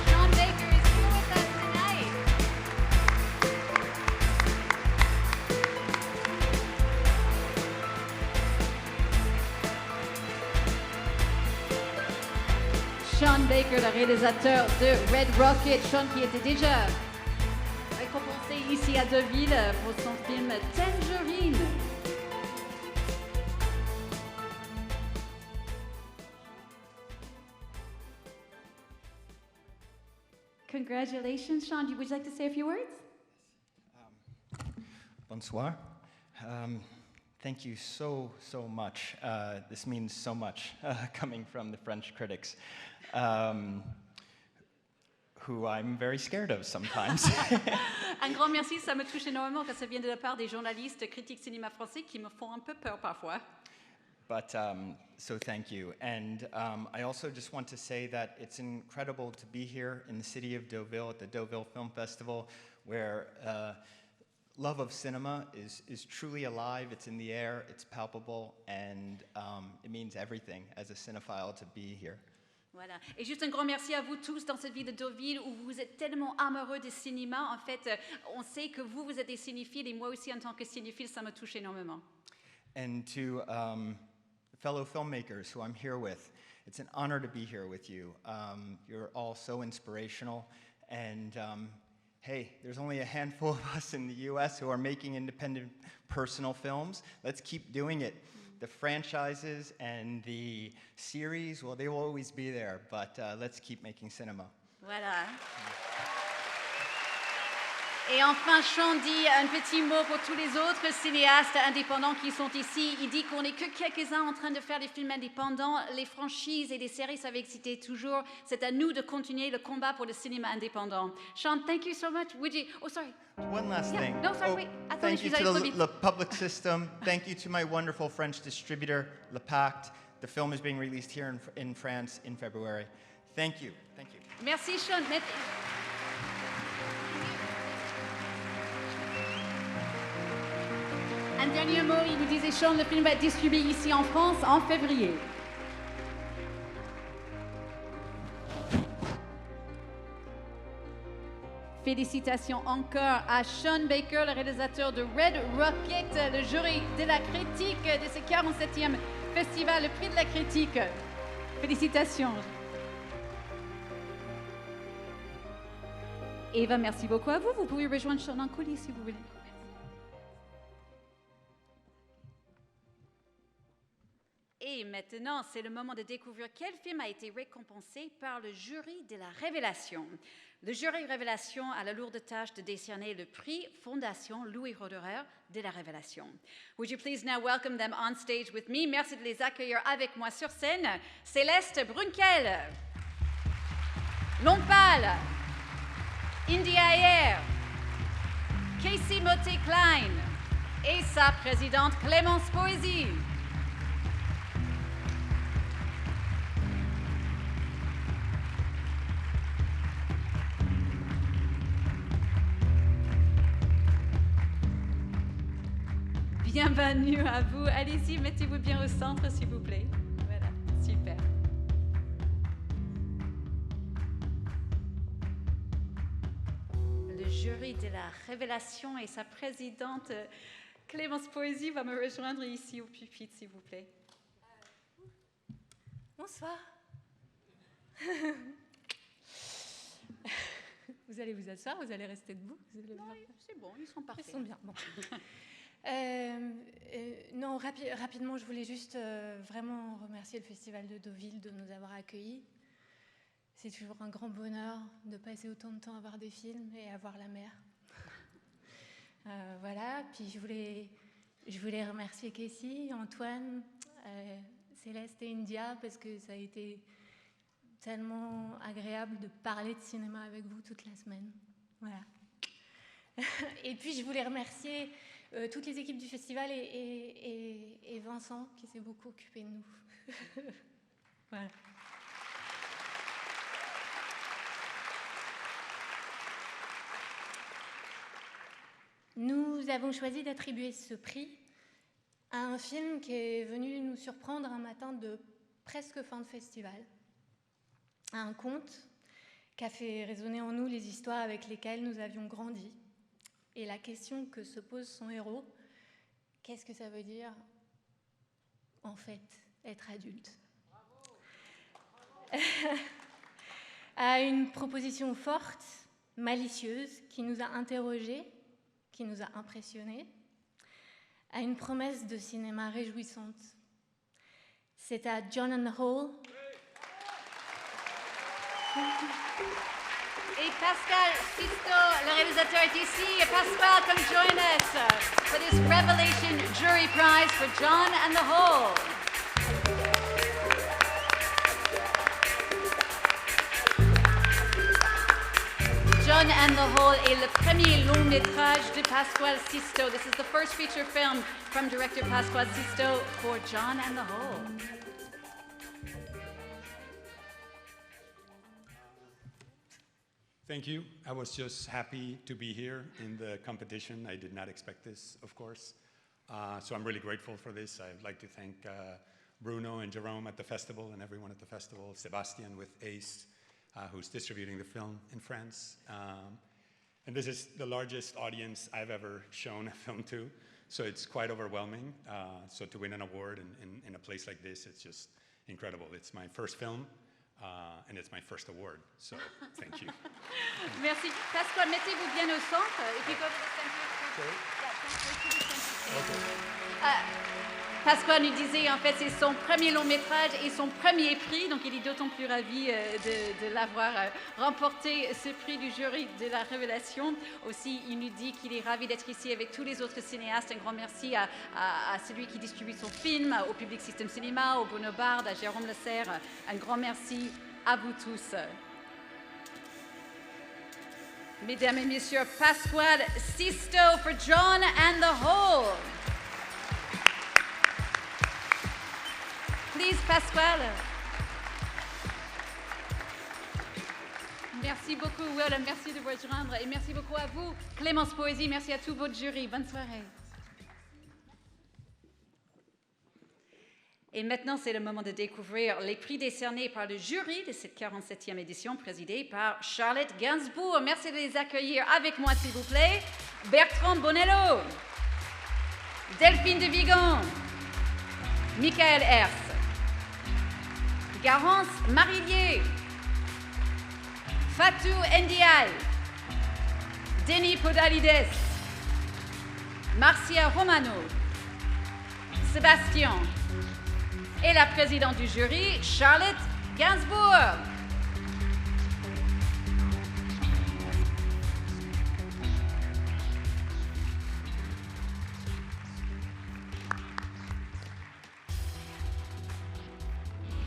E: Sean Baker is here with us tonight. Sean Baker, le réalisateur de Red Rocket. Sean qui était déjà récompensé ici à Deauville pour son film Tangerine. Congratulations, Sean. Would you like to say a few words?
W: Bonsoir. Thank you so much. This means so much coming from the French critics, who I'm very scared of sometimes.
E: Un grand merci, ça me touche énormément quand ça vient de la part des journalistes critiques cinéma français qui me font un peu peur parfois.
W: but so thank you. And I also just want to say that it's incredible to be here in the city of Deauville at the Deauville Film Festival, where love of cinema is truly alive. It's in the air, it's palpable, and it means everything as a cinephile to be here.
E: Voilà. Et juste un grand merci à vous tous dans cette ville de Deauville où vous êtes tellement amoureux du cinéma. En fait, on sait que vous êtes des cinéphiles et moi aussi en tant que cinéphile, ça me touche énormément.
W: And to fellow filmmakers who I'm here with, it's an honor to be here with you. You're all so inspirational, and hey, there's only a handful of us in the US who are making independent personal films. Let's keep doing it. The franchises and the series, well, they will always be there, but let's keep making cinema.
E: Voilà. Et enfin, Sean dit un petit mot pour tous les autres cinéastes indépendants qui sont ici. Il dit qu'on n'est que quelques-uns en train de faire des films indépendants. Les franchises et les séries, ça va exister toujours. C'est à nous de continuer le combat pour le cinéma indépendant. Sean, thank you so much. Would you... Oh, sorry.
W: One last thing.
E: No, sorry, wait. I thought
W: Thank you
E: you
W: to the public system. Thank you to my wonderful French distributor, Le Pacte. The film is being released here in France in February. Thank you. Thank you.
E: Merci, Sean. Un dernier mot, il nous disait, Sean, le film va être distribué ici en France en février. Félicitations encore à Sean Baker, le réalisateur de Red Rocket, le jury de la critique de ce 47e festival, le prix de la critique. Félicitations. Eva, merci beaucoup à vous. Vous pouvez rejoindre Sean en coulisses si vous voulez. Et maintenant, c'est le moment de découvrir quel film a été récompensé par le jury de la Révélation. Le jury Révélation a la lourde tâche de décerner le prix Fondation Louis Roederer de la Révélation. Would you please now welcome them on stage with me? Merci de les accueillir avec moi sur scène. Céleste Brunkel, Lompal, Indy Ayer, Casey Moté-Klein et sa présidente Clémence Poésy. Bienvenue à vous. Allez-y, mettez-vous bien au centre, s'il vous plaît. Voilà, super. Le jury de la Révélation et sa présidente Clémence Poésy va me rejoindre ici au pupitre, s'il vous plaît.
A: Bonsoir. Vous allez vous asseoir, vous allez rester debout.
E: Non, c'est bon, ils sont parfaits.
A: Ils sont bien. Bon. Non, rapidement, je voulais juste vraiment remercier le Festival de Deauville de nous avoir accueillis. C'est toujours un grand bonheur de passer autant de temps à voir des films et à voir la mer. Voilà, puis je voulais remercier Casey, Antoine, Céleste et India, parce que ça a été tellement agréable de parler de cinéma avec vous toute la semaine. Voilà. Et puis je voulais remercier toutes les équipes du festival et Vincent qui s'est beaucoup occupé de nous. Voilà. Nous avons choisi d'attribuer ce prix à un film qui est venu nous surprendre un matin de presque fin de festival, à un conte qui a fait résonner en nous les histoires avec lesquelles nous avions grandi. Et la question que se pose son héros, qu'est-ce que ça veut dire, en fait, être adulte ? À une proposition forte, malicieuse, qui nous a interrogés, qui nous a impressionnés, à une promesse de cinéma réjouissante. C'est à John and the Hole.
E: Et Pascal Sisto, le réalisateur, est ici. Et Pascal, come join us for this Revelation Jury Prize for John and the Hole. John and the Hole est le premier long métrage de Pascual Sisto. This is the first feature film from director Pascual Sisto for John and the Hole.
B: Thank you. I was just happy to be here in the competition. I did not expect this, of course. So I'm really grateful for this. I'd like to thank Bruno and Jerome at the festival and everyone at the festival, Sebastian with ACE, who's distributing the film in France. And this is the largest audience I've ever shown a film to, so it's quite overwhelming. So to win an award in a place like this, it's just incredible. It's my first film. And it's my first award, so thank you.
E: Merci. Pascual, mettez-vous bien au centre. If you go to the Pascual nous disait, en fait, c'est son premier long métrage et son premier prix, donc il est d'autant plus ravi de l'avoir remporté ce prix du jury de la révélation. Aussi, il nous dit qu'il est ravi d'être ici avec tous les autres cinéastes. Un grand merci à celui qui distribue son film, au Public System Cinéma, au Bruno Bard, à Jérôme Lasserre. Un grand merci à vous tous. Mesdames et messieurs, Pascual Sisto for John and the Hole. Please, Pascual. Merci beaucoup, Will, merci de vous rejoindre. Et merci beaucoup à vous, Clémence Poésie. Merci à tout votre jury. Bonne soirée. Et maintenant, c'est le moment de découvrir les prix décernés par le jury de cette 47e édition, présidée par Charlotte Gainsbourg. Merci de les accueillir avec moi, s'il vous plaît. Bertrand Bonello, Delphine de Vigan, Michael Hers, Garance Marillier, Fatou Ndiaye, Denis Podalides, Marcia Romano, Sébastien et la présidente du jury, Charlotte Gainsbourg.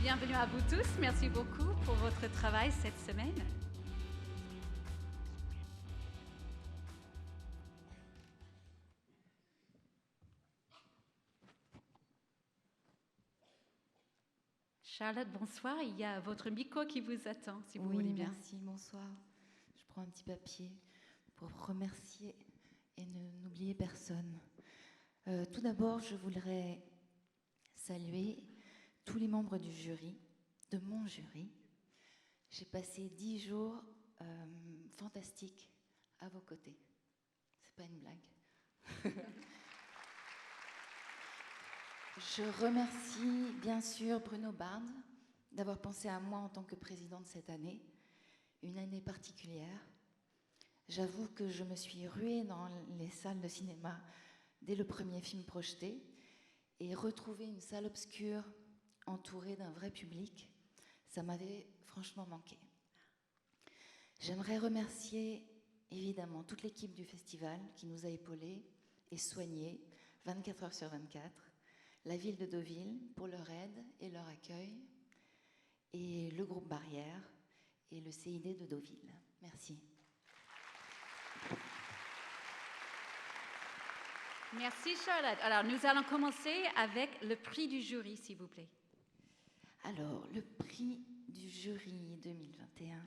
E: Bienvenue à vous tous. Merci beaucoup pour votre travail cette semaine. Charlotte, bonsoir. Il y a votre micro qui vous attend, si vous voulez bien.
Q: Merci, bonsoir. Je prends un petit papier pour remercier et n'oublier personne. Tout d'abord, je voudrais saluer tous les membres du jury, de mon jury. J'ai passé 10 jours fantastiques à vos côtés. C'est pas une blague. Je remercie bien sûr Bruno Bard d'avoir pensé à moi en tant que présidente cette année, une année particulière. J'avoue que je me suis ruée dans les salles de cinéma dès le premier film projeté et retrouver une salle obscure entourée d'un vrai public, ça m'avait franchement manqué. J'aimerais remercier évidemment toute l'équipe du festival qui nous a épaulés et soignés 24 heures sur 24, la ville de Deauville pour leur aide et leur accueil, et le groupe Barrière et le CID de Deauville. Merci.
E: Merci Charlotte. Alors, nous allons commencer avec le prix du jury, s'il vous plaît.
Q: Alors, le prix du jury 2021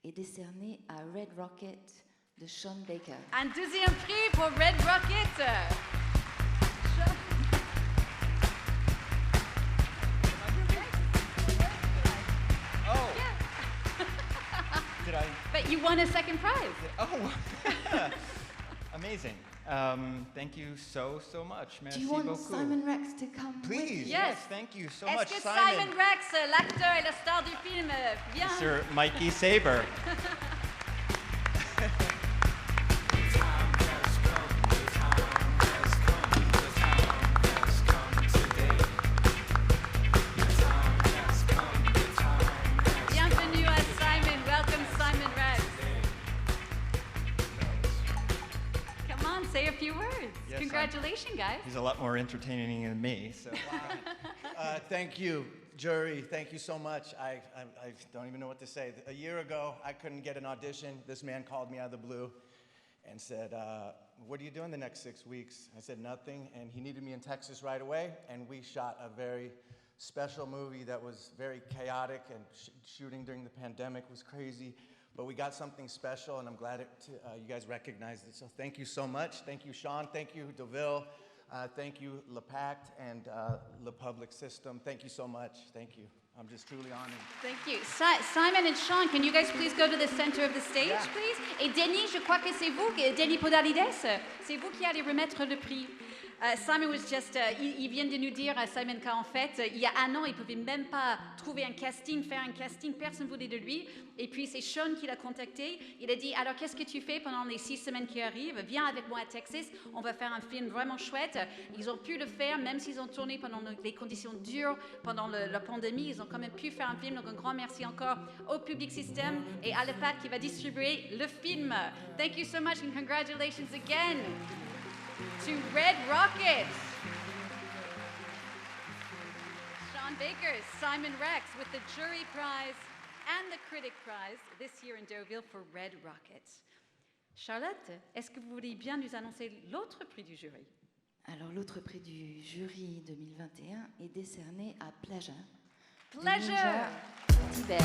Q: est décerné à Red Rocket de Sean Baker.
E: Un deuxième prix pour Red Rocket.
W: Did I?
E: But you won a second prize.
W: Oh, amazing. Thank you so much. Merci
Q: Do you want
W: beaucoup.
Q: Simon Rex to come
W: Please,
Q: with you?
W: yes, thank you so much,
E: Est-ce que Simon Rex, l'acteur et la star du film, vient?
W: Sir Mikey Saber.
E: Bienvenue à Simon. Welcome, Simon Rex. Come on, say a few words.
W: Yes,
E: Congratulations, guys.
W: He's a lot more entertaining than me. So.
C: Thank you, jury. Thank you so much. I don't even know what to say. A year ago, I couldn't get an audition. This man called me out of the blue, and said, what are you doing the next 6 weeks? I said, nothing. And he needed me in Texas right away. And we shot a very special movie that was very chaotic, and shooting during the pandemic was crazy. But we got something special, and I'm glad you guys recognized it. So thank you so much. Thank you, Sean. Thank you, Deauville. Thank you, Le Pacte and Le Public System. Thank you so much. Thank you. I'm just truly honored.
E: Thank you. Simon and Sean, can you guys please go to the center of the stage, please? Et Denis, je crois que c'est vous, Denis Podalides, c'est vous qui allez remettre le prix. Simon was just, il vient de nous dire, Simon, qu'en fait, il y a un an, il ne pouvait même pas trouver un casting, faire un casting, personne ne voulait de lui. Et puis c'est Sean qui l'a contacté. Il a dit, alors qu'est-ce que tu fais pendant les 6 semaines qui arrivent? Viens avec moi à Texas, on va faire un film vraiment chouette. Ils ont pu le faire, même s'ils ont tourné pendant les conditions dures, pendant la pandémie, ils ont quand même pu faire un film. Donc un grand merci encore au Public System et à Le Pacte qui va distribuer le film. Thank you so much and congratulations again to Red Rocket. Sean Baker, Simon Rex with the Jury Prize and the Critic Prize this year in Deauville for Red Rocket. Charlotte, est-ce que vous voulez bien nous annoncer l'autre prix du jury?
Q: Alors, l'autre prix du jury 2021 est décerné à Pleasure.
E: Pleasure!
Q: Tiberg.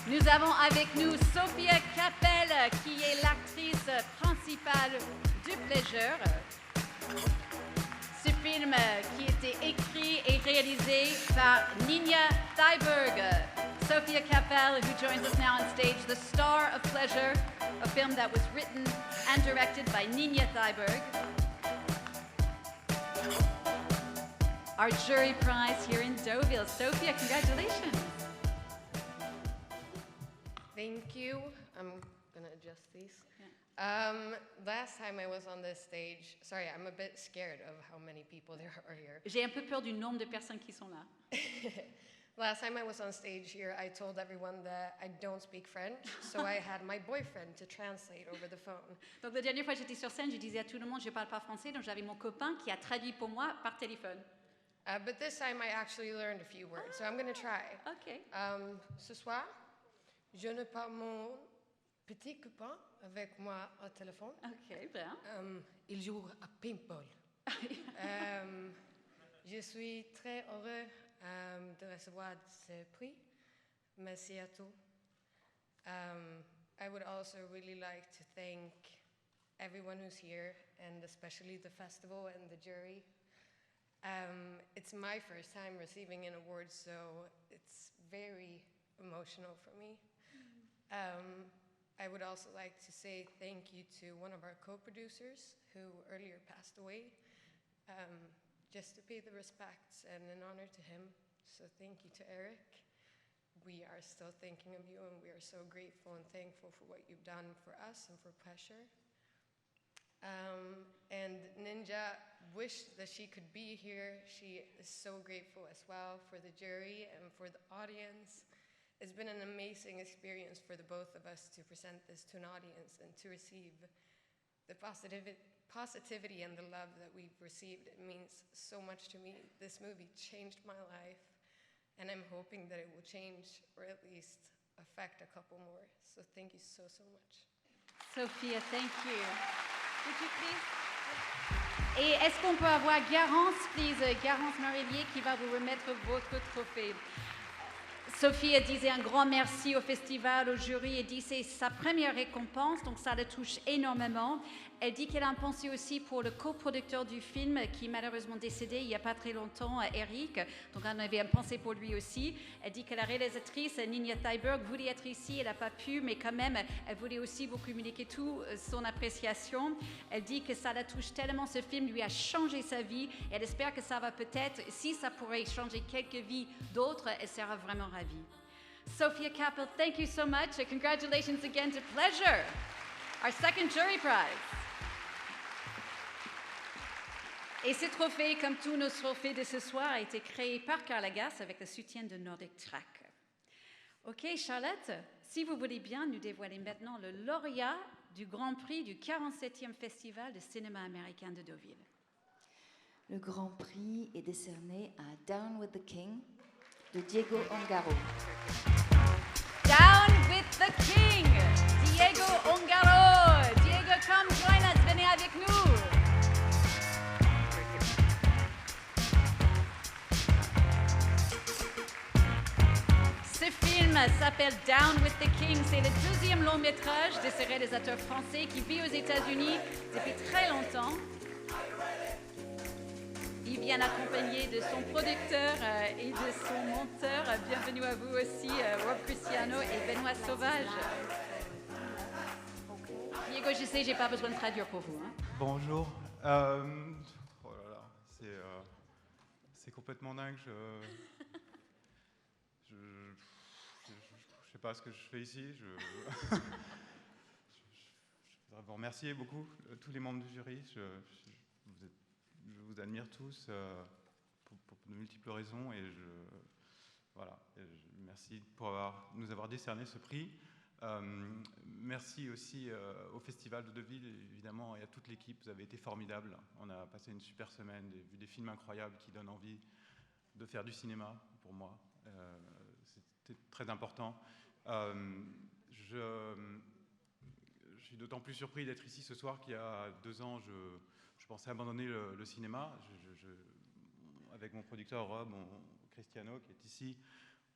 E: Nous avons avec nous Sophia Capel, qui est l'actrice principale du Pleasure. Ce film qui était écrit et réalisé par Nina Thyberg. Sophia Capel, who joins us now on stage, the star of Pleasure, a film that was written and directed by Nina Thyberg. Our jury prize here in Deauville. Sophia, congratulations.
D: Thank you. I'm going to adjust these. Last time I was on this stage, sorry, I'm a bit scared of how many people there are here.
E: J'ai un peu peur du nombre de personnes qui sont là.
D: Last time I was on stage here, I told everyone that I don't speak French, so I had my boyfriend to translate over the phone.
E: Donc la dernière fois que j'étais sur scène, je disais à tout le monde je parle pas français, donc j'avais mon copain qui a traduit pour moi par téléphone.
D: But this time I actually learned a few words, so I'm going to try.
E: Okay.
D: Ce soir, je ne parle mon petit copain avec moi au téléphone.
E: Ok, bien.
D: Il joue à paintball. Je suis très heureux de recevoir ce prix. Merci à tous. I would also really like to thank everyone who's here, and especially the festival and the jury. It's my first time receiving an award, so it's very emotional for me. I would also like to say thank you to one of our co-producers who earlier passed away, just to pay the respects and an honor to him. So thank you to Eric. We are still thinking of you, and we are so grateful and thankful for what you've done for us and for Pleasure. And Ninja wished that she could be here. She is so grateful as well for the jury and for the audience. It's been an amazing experience for the both of us to present this to an audience and to receive the positivity and the love that we've received. It means so much to me. This movie changed my life, and I'm hoping that it will change or at least affect a couple more. So thank you so, so much.
E: Sophia, thank you. Would you please? Et est-ce qu'on peut avoir Garance, please, Garance Marillier, qui va vous remettre votre trophée. Sophie disait un grand merci au festival, au jury, et dit c'est sa première récompense, donc ça la touche énormément. Elle dit qu'elle a pensé aussi pour le coproducteur du film, qui est malheureusement décédé il n'y a pas très longtemps, Eric, donc on avait une pensée pour lui aussi. Elle dit que la réalisatrice, Nina Thyberg, voulait être ici, elle n'a pas pu, mais quand même, elle voulait aussi vous communiquer toute son appréciation. Elle dit que ça la touche tellement, ce film lui a changé sa vie, et elle espère que ça va peut-être, si ça pourrait changer quelques vies d'autres, elle sera vraiment ravie. Sophia Capel, thank you so much. Congratulations again to Pleasure, our second jury prize. Et ce trophée, comme tous nos trophées de ce soir, a été créé par Karl Lagerfeld avec le soutien de Nordic Track. Ok, Charlotte, si vous voulez bien nous dévoiler maintenant le lauréat du Grand Prix du 47e Festival de cinéma américain de Deauville.
Q: Le Grand Prix est décerné à Down with the King de Diego Ongaro.
E: Down with the King, Diego Ongaro. Diego, come join us, venez avec nous. Ce film s'appelle Down with the King. C'est le deuxième long métrage de ce réalisateur français qui vit aux États-Unis depuis très longtemps. Il vient accompagné de son producteur et de son monteur. Bienvenue à vous aussi, Rob Cristiano et Benoît Sauvage. Diego, je sais, j'ai pas besoin de traduire pour vous. Hein.
F: Bonjour. Oh là là, c'est complètement dingue. Je sais pas ce que je fais ici. Je voudrais vous remercier beaucoup, tous les membres du jury. Je vous admire tous pour de multiples raisons et merci pour nous avoir décerné ce prix. Merci aussi au Festival de Deauville, évidemment, et à toute l'équipe. Vous avez été formidables. On a passé une super semaine, vu des films incroyables qui donnent envie de faire du cinéma, pour moi. C'était très important. Je suis d'autant plus surpris d'être ici ce soir qu'il y a 2 ans, je pensais abandonner le cinéma. Avec mon producteur Rob Cristiano, qui est ici,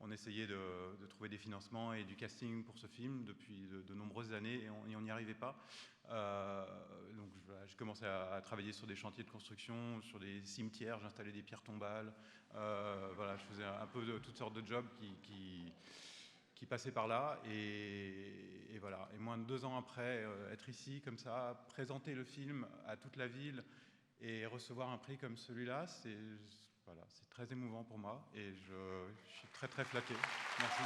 F: on essayait de trouver des financements et du casting pour ce film depuis de nombreuses années et on n'y arrivait pas. Donc je commençais à travailler sur des chantiers de construction, sur des cimetières, j'installais des pierres tombales. Je faisais un peu de toutes sortes de jobs qui passaient par là. Et voilà. Et moins de 2 ans après, être ici comme ça, présenter le film à toute la ville et recevoir un prix comme celui-là, c'est très émouvant pour moi et je suis très très flatté. Merci.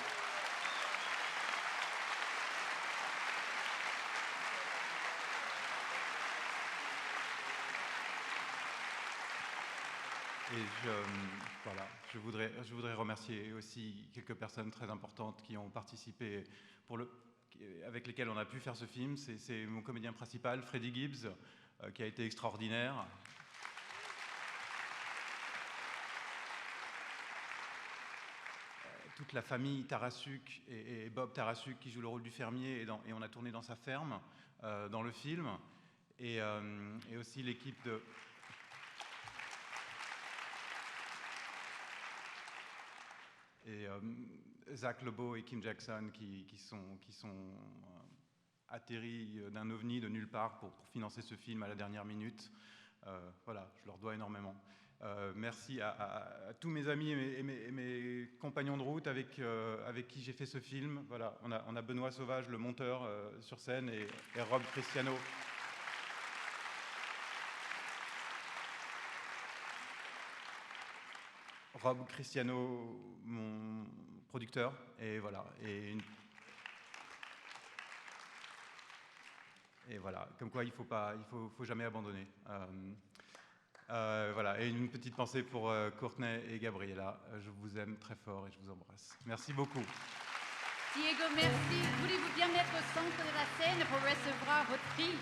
F: Et je voudrais remercier aussi quelques personnes très importantes qui ont participé, avec lesquelles on a pu faire ce film. C'est mon comédien principal, Freddie Gibbs, qui a été extraordinaire. Toute la famille Tarasuk et Bob Tarasuk qui joue le rôle du fermier et on a tourné dans sa ferme dans le film. Et aussi l'équipe de... Et Zach Lobo et Kim Jackson qui sont atterris d'un ovni de nulle part pour financer ce film à la dernière minute. Je leur dois énormément. Merci à tous mes amis et mes compagnons de route avec qui j'ai fait ce film. Voilà, on a Benoît Sauvage, le monteur, sur scène, et Rob Cristiano. Rob Cristiano, mon producteur, et voilà. Et voilà, comme quoi il faut jamais abandonner. Et une petite pensée pour Courtney et Gabriella. Je vous aime très fort et je vous embrasse. Merci beaucoup.
E: Diego, merci. Voulez-vous bien mettre au centre de la scène pour recevoir votre prix?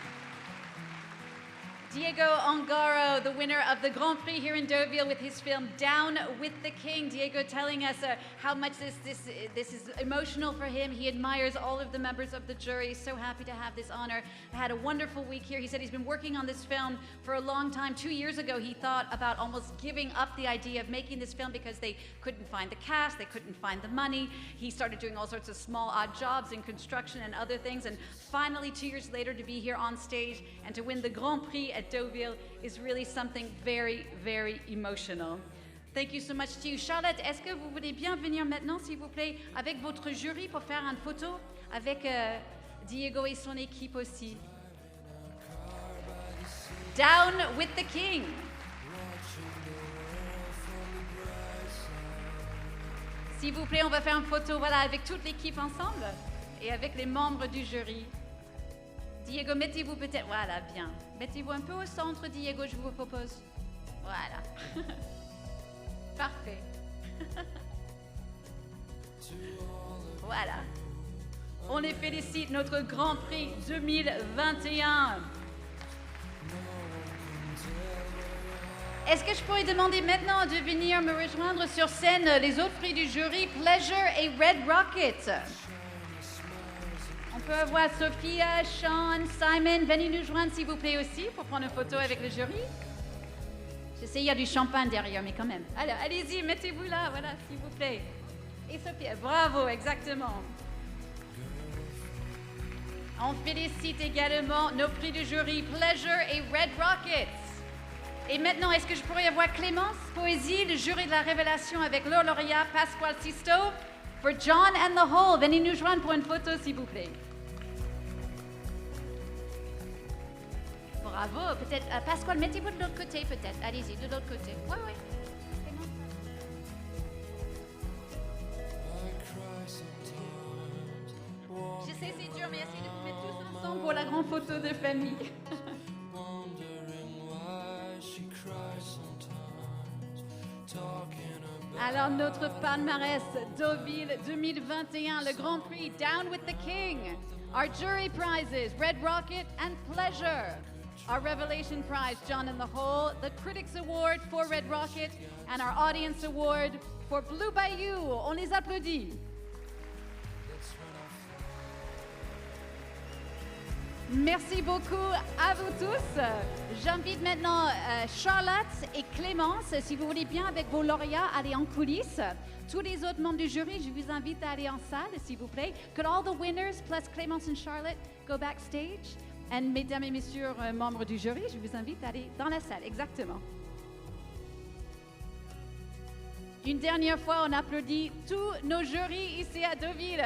E: Diego Ongaro, the winner of the Grand Prix here in Deauville with his film Down with the King. Diego telling us how much this is emotional for him. He admires all of the members of the jury. He's so happy to have this honor. I had a wonderful week here. He said he's been working on this film for a long time. 2 years ago, he thought about almost giving up the idea of making this film because they couldn't find the cast, they couldn't find the money. He started doing all sorts of small, odd jobs in construction and other things. And finally, 2 years later, to be here on stage and to win the Grand Prix at Deauville is really something very, very emotional. Thank you so much to you. Charlotte, est-ce que vous voulez bien venir maintenant, s'il vous plaît, avec votre jury pour faire une photo avec Diego et son équipe aussi. Down with the King. S'il vous plaît, on va faire une photo avec toute l'équipe ensemble et avec les membres du jury. Diego, mettez-vous peut-être... Voilà, bien. Mettez-vous un peu au centre, Diego, je vous propose. Voilà. Parfait. Voilà. On les félicite, notre Grand Prix 2021. Est-ce que je pourrais demander maintenant de venir me rejoindre sur scène les autres prix du jury, Pleasure et Red Rocket? On peut avoir Sophia, Sean, Simon. Venez nous joindre s'il vous plaît aussi pour prendre une photo avec le jury. Je sais, il y a du champagne derrière, mais quand même. Alors, allez-y, mettez-vous là, voilà, s'il vous plaît. Et Sophia, bravo, exactement. On félicite également nos prix de jury Pleasure et Red Rockets. Et maintenant, est-ce que je pourrais avoir Clémence, Poésie, le jury de la révélation avec leur lauréat Pasquale Sisto for John and the Whole. Venez nous joindre pour une photo, s'il vous plaît. Bravo, peut-être. Pasquale, mettez-vous de l'autre côté, peut-être. Allez-y, de l'autre côté. Oui, oui. Je sais, c'est dur, mais essayez de vous mettre tous ensemble pour la grande photo de famille. Alors, notre palmarès Deauville 2021, le Grand Prix Down with the King. Our jury prizes, Red Rocket and Pleasure. Our Revelation Prize, John and the Whole. The Critics Award for Red Rocket. And our Audience Award for Blue Bayou. On les applaudit. Merci beaucoup à vous tous. J'invite maintenant Charlotte et Clémence, si vous voulez bien, avec vos lauréats, aller en coulisses. Tous les autres membres du jury, je vous invite à aller en salle, s'il vous plaît. Could all the winners, plus Clémence and Charlotte, go backstage? Et mesdames et messieurs, membres du jury, je vous invite à aller dans la salle, exactement. Une dernière fois, on applaudit tous nos jurys ici à Deauville.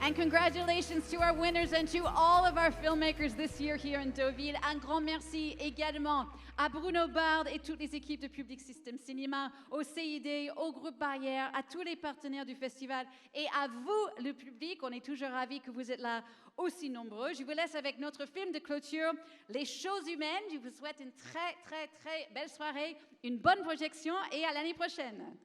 E: And congratulations to our winners and to all of our filmmakers this year here in Deauville. Un grand merci également à Bruno Bard et toutes les équipes de Public System Cinéma, au CID, au groupe Barrière, à tous les partenaires du festival et à vous, le public. On est toujours ravis que vous êtes là aussi nombreux. Je vous laisse avec notre film de clôture, Les Choses Humaines. Je vous souhaite une très, très, très belle soirée, une bonne projection et à l'année prochaine.